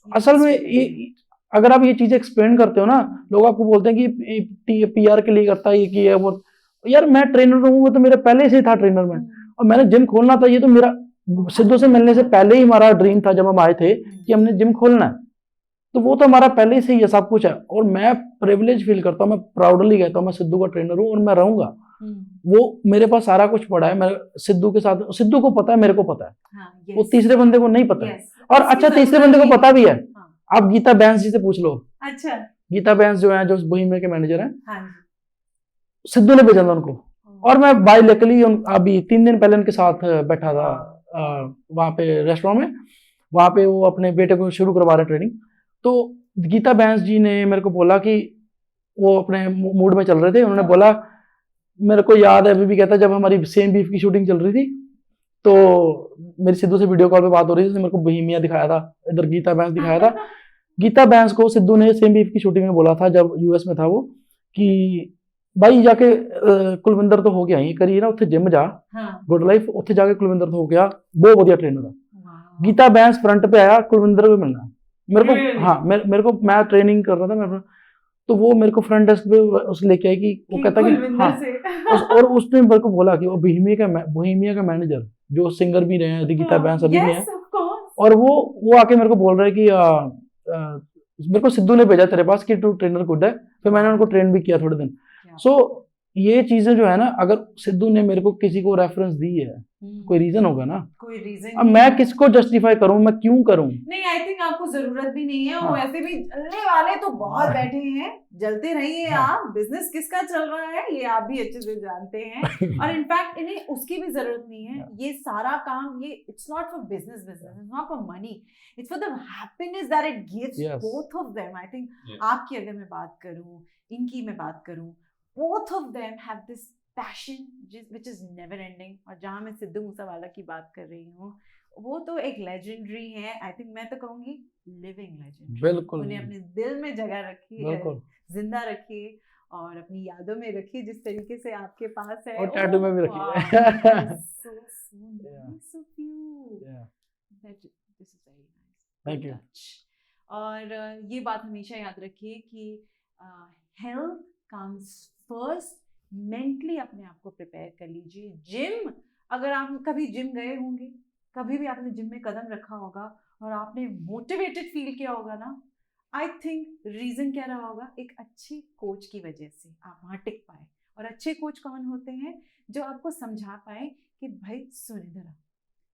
असल में ये अगर आप ये चीजें एक्सप्लेन करते हो ना, लोग आपको बोलते हैं कि PR के लिए करता है, ये किया वो। यार मैं ट्रेनर हूँ, तो मेरा पहले से था ट्रेनर में, और मैंने जिम खोलना था। ये तो मेरा सिद्धू से मिलने से पहले ही हमारा ड्रीम था, जब हम आए थे कि हमने जिम खोलना है, तो वो तो हमारा पहले से ही है, सब कुछ है। और मैं प्रिविलेज फील करता हूँ, मैं प्राउडली कहता हूँ मैं सिद्धू का ट्रेनर हूँ, और मैं रहूंगा। वो मेरे पास सारा कुछ पड़ा है, मैं सिद्धू के साथ, सिद्धू को पता है, मेरे को पता है, वो तीसरे बंदे को नहीं पता है। और अच्छा, तीसरे बंदे को पता भी है। आप गीता बैंस जी से पूछ लो। अच्छा, गीता बैंस जो है, जो बोहेमिया के मैनेजर हैं, सिद्धू ने भेजा था उनको, और मैं बाय लकली अभी 3 दिन पहले उनके साथ बैठा था वहां पे रेस्टोरेंट में। वहां पे वो अपने बेटे को शुरू करवा रहे ट्रेनिंग। तो गीता बैंस जी ने मेरे को बोला कि वो अपने मूड में चल रहे थे, उन्होंने बोला, मेरे को याद है अभी भी, कहता जब हमारी सेम बीफ की शूटिंग चल रही थी, तो मेरी सिद्धू से वीडियो कॉल पे बात हो रही थी, उसने मेरे को बोहेमिया दिखाया था, इधर गीता बैंस दिखाया था। गीता बैंस को सिद्धू ने सेम बीफ की शूटिंग में बोला था, जब US में था वो, कि भाई जाके कुलविंदर तो हो गया ही करिए ना, उत्थे जिम जा, गुड लाइफ, उत्थे जाके कुलविंदर तो हो गया, बहुत बढ़िया ट्रेनर है। गीता बैंस फ्रंट पे आया, कुलविंदर को मिलना मेरे को। हाँ, मेरे को, मैं ट्रेनिंग कर रहा था मेरे, तो वो मेरे को फ्रंट डेस्क पे उस लेके आई कि वो कहता कि हाँ, और उसने मेरे को बोला कि वो बोहेमिया का मैनेजर, जो सिंगर भी रहे हैं, गीता बैंस अभी भी हैं, और वो आके मेरे को बोल रहे कि मेरे को सिद्धू ने भेजा तेरे पास कि तू ट्रेनर गुड है। फिर मैंने उनको ट्रेन भी किया थोड़े दिन। सो ये चीजें जो है ना, अगर सिद्धू ने मेरे को किसी को रेफरेंस दी है, कोई रीजन होगा ना, कोई रीजन। अब मैं किसको जस्टिफाई करूं, मैं क्यों करूं? नहीं, आई थिंक आपको जरूरत भी नहीं है। वैसे भी जलने वाले तो बहुत बैठे हैं, जलते रहिए आप। बिजनेस किसका चल रहा है ये आप भी अच्छे से जानते हैं, और इनफैक्ट इन्हें उसकी भी जरूरत नहीं है। ये सारा काम, ये it's not for business, it's not for money, it's for the happiness that it gives both of them. I think आपकी अगर मैं बात करूं, इनकी मैं बात करूं, both of them have this passion which is never ending। और जहाँ मैं सिद्धू मूसेवाला की बात कर रही हूँ, वो तो एक लेजेंडरी है। आई थिंक मैं तो कहूँगी लिविंग लेजेंडरी। बिल्कुल, उन्हें अपने दिल में जगह रखी है, जिंदा रखिए, और अपनी यादों में रखिए जिस तरीके से आपके पास है। और टैटू में भी Oh, wow, रखिए। that is so nice of you. Yeah. This is very nice. Thank Good you. touch. और ये बात हमेशा याद रखिए कि हेल्थ कम्स फर्स्ट, मेंटली अपने आप को प्रिपेयर कर लीजिए। जिम, अगर आप कभी जिम गए होंगे, कभी भी आपने जिम में कदम रखा होगा और आपने मोटिवेटेड फील किया होगा ना, आई थिंक रीज़न क्या रहा होगा, एक अच्छे कोच की वजह से आप वहाँ टिक पाए। और अच्छे कोच कौन होते हैं? जो आपको समझा पाए कि भाई सुन इधर आ,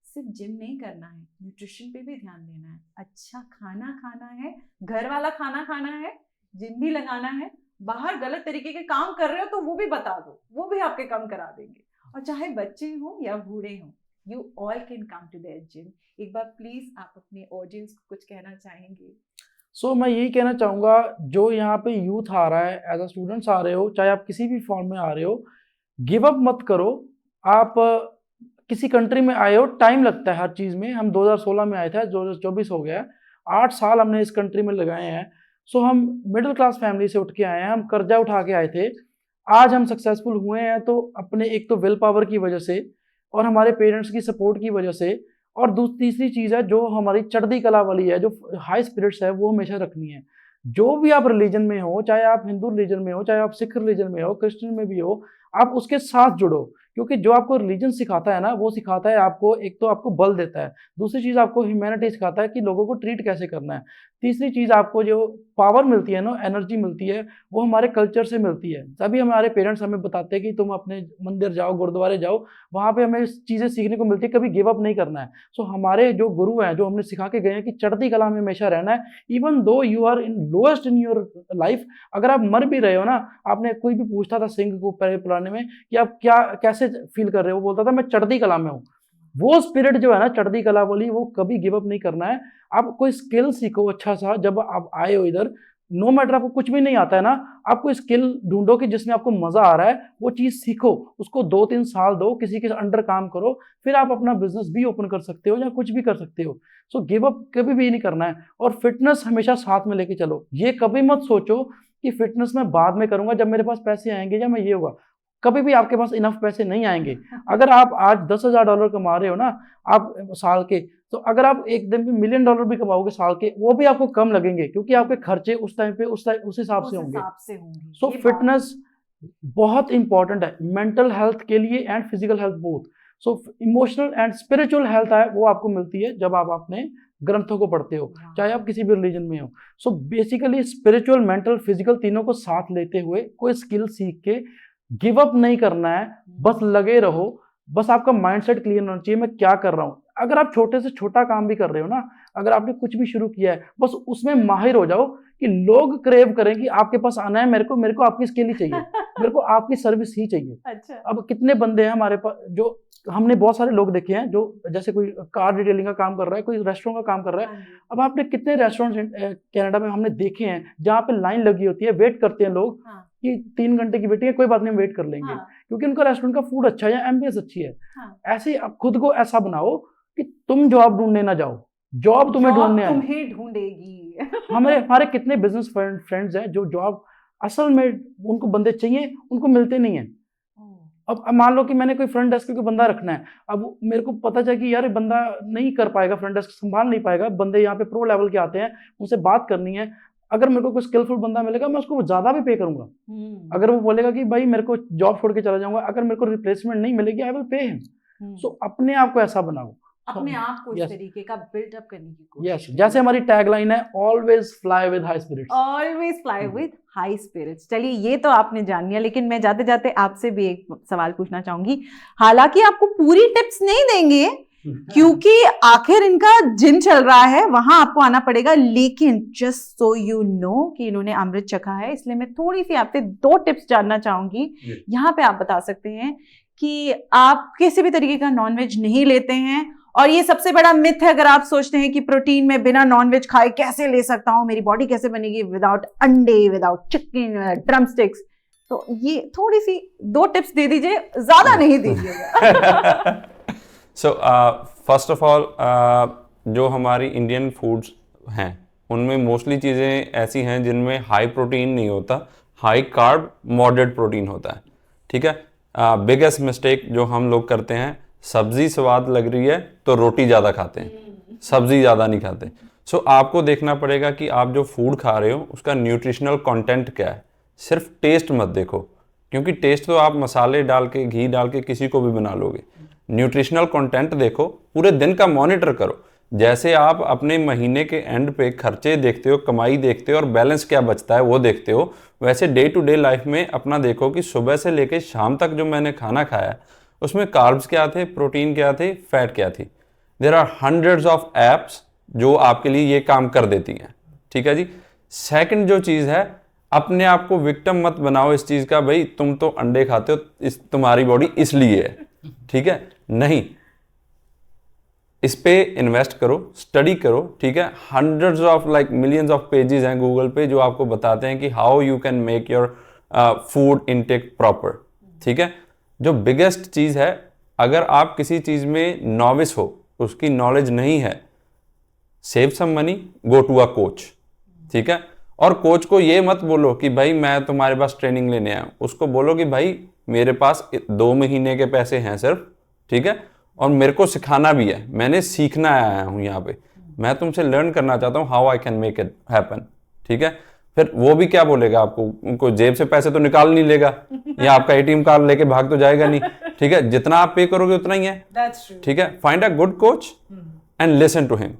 सिर्फ जिम नहीं करना है, न्यूट्रिशन पे भी ध्यान देना है, अच्छा खाना खाना है, घर वाला खाना खाना है, जिम भी लगाना है, बाहर गलत तरीके के काम कर रहे हो तो वो भी बता दो, वो भी आपके कम करा देंगे। और चाहे बच्चे हों या बूढ़े हों, you all can come to their gym. एक बार प्लीज आप अपने ऑडियंस को कुछ कहना चाहेंगे? सो मैं यही कहना चाहूँगा, जो यहाँ पे यूथ आ रहा है, एज अ स्टूडेंट्स आ रहे हो, चाहे आप किसी भी फॉर्म में आ रहे हो, गिव अप मत करो। आप किसी कंट्री में आए हो, टाइम लगता है हर चीज़ में। हम 2016 में आए थे, 2024 हो गया है, 8 साल हमने इस कंट्री में लगाए हैं। सो हम मिडिल क्लास फैमिली से उठ के आए हैं, हम कर्जा उठा के आए थे। आज हम सक्सेसफुल हुए हैं तो अपने एक तो विल पावर की वजह से और हमारे पेरेंट्स की सपोर्ट की वजह से, और तीसरी चीज़ है जो हमारी चढ़ती कला वाली है, जो हाई स्पिरिट्स है, वो हमेशा रखनी है। जो भी आप रिलीजन में हो, चाहे आप हिंदू रिलीजन में हो, चाहे आप सिख रिलीजन में हो, क्रिश्चियन में भी हो, आप उसके साथ जुड़ो। क्योंकि जो आपको रिलीजन सिखाता है ना, वो सिखाता है आपको, एक तो आपको बल देता है, दूसरी चीज़ आपको ह्यूमैनिटी सिखाता है कि लोगों को ट्रीट कैसे करना है, तीसरी चीज़ आपको जो पावर मिलती है ना, एनर्जी मिलती है, वो हमारे कल्चर से मिलती है। तभी हमारे पेरेंट्स हमें बताते हैं कि तुम अपने मंदिर जाओ, गुरुद्वारे जाओ, वहाँ पे हमें चीज़ें सीखने को मिलती है, कभी गिव अप नहीं करना है। सो हमारे जो गुरु हैं, जो हमने सिखा के गए हैं कि चढ़ती कला में हमेशा रहना है, even though you are in lowest in your life. अगर आप मर भी रहे हो ना, आपने कोई भी पूछता था सिंह को पुराने में कि आप क्या कैसे फील कर रहे हो, वो बोलता था मैं चढ़ती कला में हूँ। वो स्पिरिट जो है ना, चढ़ती कला वाली, वो कभी गिव अप नहीं करना है। आप कोई स्किल सीखो अच्छा सा, जब आप आए हो इधर, नो मैटर आपको कुछ भी नहीं आता है ना, आप कोई स्किल ढूंढो कि जिसमें आपको मजा आ रहा है, वो चीज सीखो, उसको 2-3 साल दो, किसी के अंडर काम करो, फिर आप अपना बिजनेस भी ओपन कर सकते हो या कुछ भी कर सकते हो। सो गिव अप कभी भी नहीं करना है। और फिटनेस हमेशा साथ में लेके चलो। ये कभी मत सोचो कि फिटनेस मैं बाद में करूंगा, जब मेरे पास पैसे आएंगे या मैं ये होगा। कभी भी आपके पास इनफ पैसे नहीं आएंगे। अगर आप आज $10,000 कमा रहे हो ना, आप साल के, तो अगर आप एक दिन में $1 मिलियन भी कमाओगे साल के, वो भी आपको कम लगेंगे, क्योंकि आपके खर्चे उस टाइम पे उस हिसाब से होंगे। सो फिटनेस बहुत इंपॉर्टेंट है, मेंटल हेल्थ के लिए and physical health both. So emotional and spiritual health है, वो आपको मिलती है जब आप अपने ग्रंथों को पढ़ते हो, चाहे आप किसी भी रिलीजन में हो। So basically spiritual, mental, physical तीनों को साथ लेते हुए कोई स्किल सीख के गिव अप नहीं करना है, बस लगे रहो। बस आपका माइंडसेट क्लियर होना चाहिए, मैं क्या कर रहा हूँ। अगर आप छोटे से छोटा काम भी कर रहे हो ना, अगर आपने कुछ भी शुरू किया है, बस उसमें माहिर हो जाओ कि लोग क्रेव करें कि आपके पास आना है, मेरे को आपकी स्किल ही चाहिए, मेरे को आपकी सर्विस ही चाहिए। अच्छा। अब कितने बंदे हैं हमारे पास, जो हमने बहुत सारे लोग देखे हैं, जो जैसे कोई कार डिटेलिंग का काम कर रहा है, कोई रेस्टोरेंट का काम कर रहा है। अब आपने कितने रेस्टोरेंट कनाडा में हमने देखे हैं जहाँ पे लाइन लगी होती है, वेट करते हैं लोग कि 3 घंटे की वेटिंग है, कोई बात नहीं, हम वेट कर लेंगे, क्योंकि उनका रेस्टोरेंट का फूड अच्छा है या एम्बियंस अच्छी है। ऐसे आप खुद को ऐसा बनाओ कि तुम जॉब ढूंढने ना जाओ, जॉब तुम्हें ढूंढने तुम्हें ढूंढेगी। हमारे कितने बिजनेस फ्रेंड्स हैं जो जॉब असल में उनको बंदे चाहिए, उनको मिलते नहीं है। अब मान लो कि मैंने कोई फ्रंट डेस्क पे बंदा रखना है, अब मेरे को पता चला कि यार बंदा नहीं कर पाएगा, फ्रंट डेस्क संभाल नहीं पाएगा, बंदे यहाँ पे प्रो लेवल के आते हैं, उनसे बात करनी है। अगर मेरे को कोई स्किलफुल बंदा मिलेगा, मैं उसको ज्यादा भी पे करूंगा। अगर वो बोलेगा कि भाई मेरे को जॉब छोड़ के चला जाऊंगा, अगर मेरे को रिप्लेसमेंट नहीं मिलेगी, आई विल पे हिम। सो अपने आप को ऐसा बनाओ, अपने आप को इस तरीके का बिल्डअप करने की कोशिश। यस, जैसे हमारी टैगलाइन है, always fly with high spirits. Always fly with high spirits. चलिए, ये तो आपने जान लिया, लेकिन मैं जाते जाते आपसे भी एक सवाल पूछना चाहूंगी। हालांकि आपको पूरी टिप्स नहीं देंगे, क्योंकि आखिर इनका जिम चल रहा है, वहां आपको आना पड़ेगा, लेकिन जस्ट सो यू नो कि इन्होंने अमृत चखा है, इसलिए मैं थोड़ी सी आपसे 2 टिप्स जानना चाहूंगी। यहाँ पे आप बता सकते हैं कि आप किसी भी तरीके का नॉनवेज नहीं लेते हैं, और ये सबसे बड़ा मिथ है अगर आप सोचते हैं कि प्रोटीन में बिना नॉनवेज खाए कैसे ले सकता हूं, मेरी बॉडी कैसे बनेगी विदाउट अंडे, विदाउट चिकन, ड्रमस्टिक्स। तो ये थोड़ी सी 2 टिप्स दे दीजिए, ज्यादा नहीं दीजिएगा। सो फर्स्ट ऑफ ऑल, जो हमारी इंडियन फूड्स हैं उनमें मोस्टली चीज़ें ऐसी हैं जिनमें हाई प्रोटीन नहीं होता, हाई कार्ब मॉडरेट प्रोटीन होता है, ठीक है। बिगेस्ट मिस्टेक जो हम लोग करते हैं, सब्जी स्वाद लग रही है तो रोटी ज़्यादा खाते हैं, सब्जी ज़्यादा नहीं खाते। सो आपको देखना पड़ेगा कि आप जो फूड खा रहे हो उसका न्यूट्रिशनल कंटेंट क्या है। सिर्फ टेस्ट मत देखो, क्योंकि टेस्ट तो आप मसाले डाल के, घी डाल के किसी को भी बना लोगे। न्यूट्रिशनल कंटेंट देखो, पूरे दिन का मॉनिटर करो। जैसे आप अपने महीने के एंड पे खर्चे देखते हो, कमाई देखते हो और बैलेंस क्या बचता है वो देखते हो, वैसे डे टू डे लाइफ में अपना देखो कि सुबह से लेकर शाम तक जो मैंने खाना खाया उसमें कार्ब्स क्या थे, प्रोटीन क्या थे, फैट क्या थी। There are hundreds of apps जो आपके लिए ये काम कर देती हैं, ठीक है जी। सेकंड जो चीज़ है, अपने आप को विक्टिम मत बनाओ इस चीज़ का, भाई तुम तो अंडे खाते हो, तुम्हारी बॉडी इसलिए है, ठीक है। नहीं, इस पे इन्वेस्ट करो, स्टडी करो, ठीक है। Hundreds of millions of pages हैं गूगल पे जो आपको बताते हैं कि how you can make your food intake proper, ठीक है। जो बिगेस्ट चीज़ है, अगर आप किसी चीज़ में नॉविस हो, उसकी नॉलेज नहीं है, save some money, go to a coach, ठीक है। और कोच को ये मत बोलो कि भाई मैं तुम्हारे पास ट्रेनिंग लेने आया हूँ, उसको बोलो कि भाई मेरे पास 2 महीने के पैसे हैं सिर्फ, ठीक है, और मेरे को सिखाना भी है, मैंने सीखना आया हूँ यहाँ पे, मैं तुमसे लर्न करना चाहता हूँ how I can make it happen, ठीक है। फिर वो भी क्या बोलेगा आपको, उनको जेब से पैसे तो निकाल नहीं लेगा या आपका एटीएम कार्ड लेके भाग तो जाएगा नहीं, ठीक है। जितना आप पे करोगे उतना ही है, ठीक है। Find a good coach and listen to him,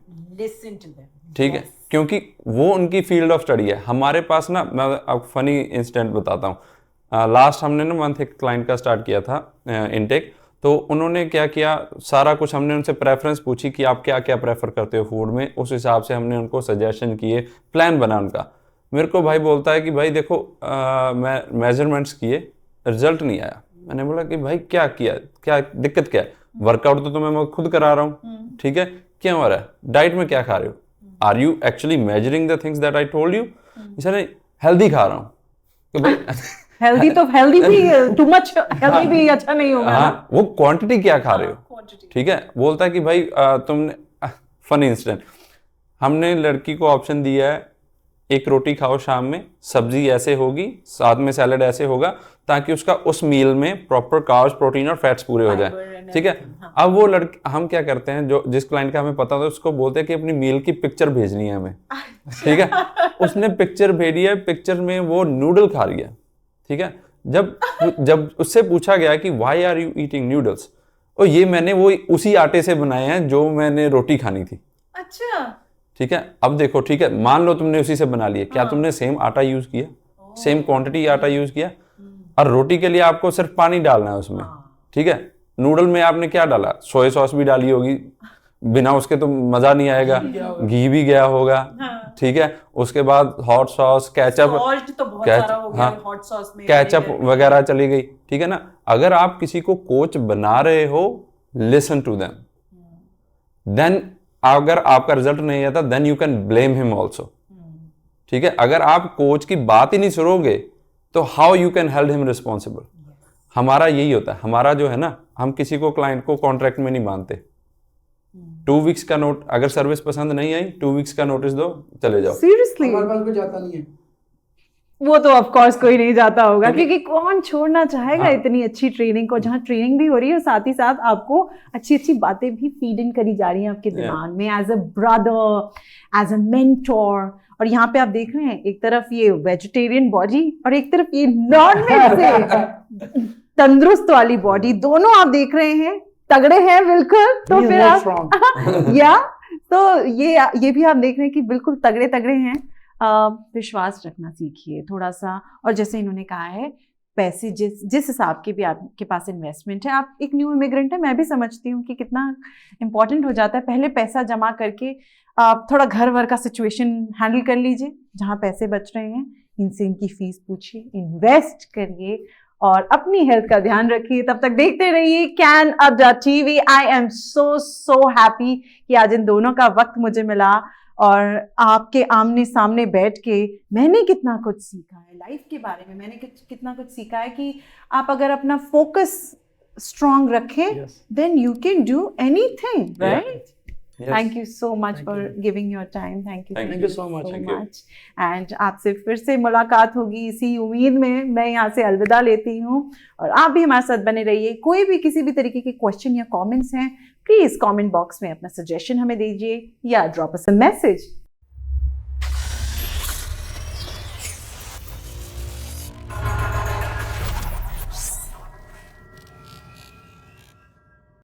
ठीक है, क्योंकि वो उनकी फील्ड ऑफ स्टडी है। हमारे पास ना, मैं आपको फनी इंसिडेंट बताता हूँ। लास्ट हमने ना मंथ एक क्लाइंट का स्टार्ट किया था इनटेक, तो उन्होंने क्या किया, सारा कुछ हमने उनसे प्रेफरेंस पूछी कि आप क्या क्या प्रेफर करते हो फूड में, उस हिसाब से हमने उनको सजेशन किए, प्लान बना उनका। मेरे को भाई बोलता है कि भाई देखो मैं मेजरमेंट्स किए, रिजल्ट नहीं आया। मैंने बोला कि भाई क्या किया, क्या दिक्कत क्या है? वर्कआउट तो मैं खुद करा रहा हूँ, ठीक है, क्यों हो रहा है? डाइट में क्या खा रहे हो? Are you actually measuring the things that I told you? Sir healthy खा रहा हूँ। तो भाई हेल्दी तो हेल्दी भी, टू मच हेल्दी भी अच्छा नहीं होगा। हाँ, वो क्वांटिटी क्या खा रहे हो, ठीक है। बोलता है कि भाई तुमने, फनी इंसिडेंट, हमने लड़की को ऑप्शन दिया है, एक रोटी खाओ शाम में, सब्जी ऐसे होगी, साथ में सैलेड ऐसे होगा, ताकि उसका उस मील में प्रॉपर कार्ब्स, प्रोटीन और फैट्स पूरे हो जाए, ठीक है। अब वो लड़की, हम क्या करते हैं, जो जिस क्लाइंट का हमें पता था उसको बोलते हैं कि अपनी मील की पिक्चर भेजनी है हमें, ठीक है। उसने पिक्चर भेजी है, पिक्चर में वो नूडल खा रही है, ठीक है। जब उससे पूछा गया कि why are you eating noodles, और ये मैंने वो उसी आटे से बनाए हैं जो मैंने रोटी खानी थी। अच्छा, ठीक है। अब देखो, ठीक है, मान लो तुमने उसी से बना लिया, क्या तुमने सेम आटा यूज किया, सेम क्वांटिटी आटा यूज किया? और रोटी के लिए आपको सिर्फ पानी डालना है उसमें, ठीक है। नूडल में आपने क्या डाला? सोया सॉस भी डाली होगी, बिना उसके तो मजा नहीं आएगा, घी भी गया होगा, ठीक है। उसके बाद हॉट सॉस, केचप, केचप वगैरह चली गई, ठीक है ना। अगर आप किसी को कोच बना रहे हो, लिसन टू देम, देन अगर आपका रिजल्ट नहीं आता, then you can blame him also, ठीक है। अगर आप कोच की बात ही नहीं सुनोगे तो how you can held him responsible. हमारा यही होता है, हमारा जो है ना, हम किसी को, क्लाइंट को कॉन्ट्रैक्ट में नहीं मानते। 2 वीक्स का नोट, अगर सर्विस पसंद नहीं आई, 2 वीक्स का नोटिस दो, चले जाओ। सीरियसली? हमारे पास कोई जाता नहीं है। वो तो ऑफ कोर्स कोई नहीं जाता होगा, क्योंकि कौन छोड़ना चाहेगा इतनी अच्छी ट्रेनिंग को, जहाँ ट्रेनिंग भी हो रही है और साथ ही साथ आपको अच्छी अच्छी बातें भी फीड इन करी जा रही हैं आपके दिमाग में, as a brother, as a mentor. और यहाँ पे आप देख रहे हैं, एक तरफ ये वेजिटेरियन बॉडी और एक तरफ ये नॉन वेज से तंदुरुस्त वाली बॉडी, दोनों आप देख रहे हैं, तगड़े हैं बिल्कुल। तो फिर आप या तो ये भी आप देख रहे हैं कि बिल्कुल तगड़े तगड़े हैं। विश्वास रखना सीखिए थोड़ा सा। और जैसे इन्होंने कहा है, पैसे जिस हिसाब के भी आपके पास इन्वेस्टमेंट है, आप एक न्यू इमिग्रेंट है, मैं भी समझती हूँ कि कितना इंपॉर्टेंट हो जाता है पहले पैसा जमा करके आप थोड़ा घर वर का सिचुएशन हैंडल कर लीजिए। जहाँ पैसे बच रहे हैं, इनसे इनकी फीस पूछिए, इन्वेस्ट करिए और अपनी हेल्थ का ध्यान रखिए। तब तक देखते रहिए कैन अड्डा TV. I am so happy कि आज इन दोनों का वक्त मुझे मिला और आपके आमने सामने बैठ के मैंने कितना कुछ सीखा है लाइफ के बारे में। मैंने कितना कुछ सीखा है कि आप अगर अपना फोकस स्ट्रांग रखें, then you can do anything, right? Yes. Thank you so much Thank for you. giving your time. Thank you. Thank you so much. Thank you. And आपसे फिर से मुलाकात होगी इसी उम्मीद में मैं यहाँ से अलविदा लेती हूँ और आप भी हमारे साथ बने रहिए। कोई भी किसी भी तरीके के क्वेश्चन या कमेंट्स हैं प्लीज कमेंट बॉक्स में अपना सजेशन हमें दीजिए या ड्रॉप अस अ मैसेज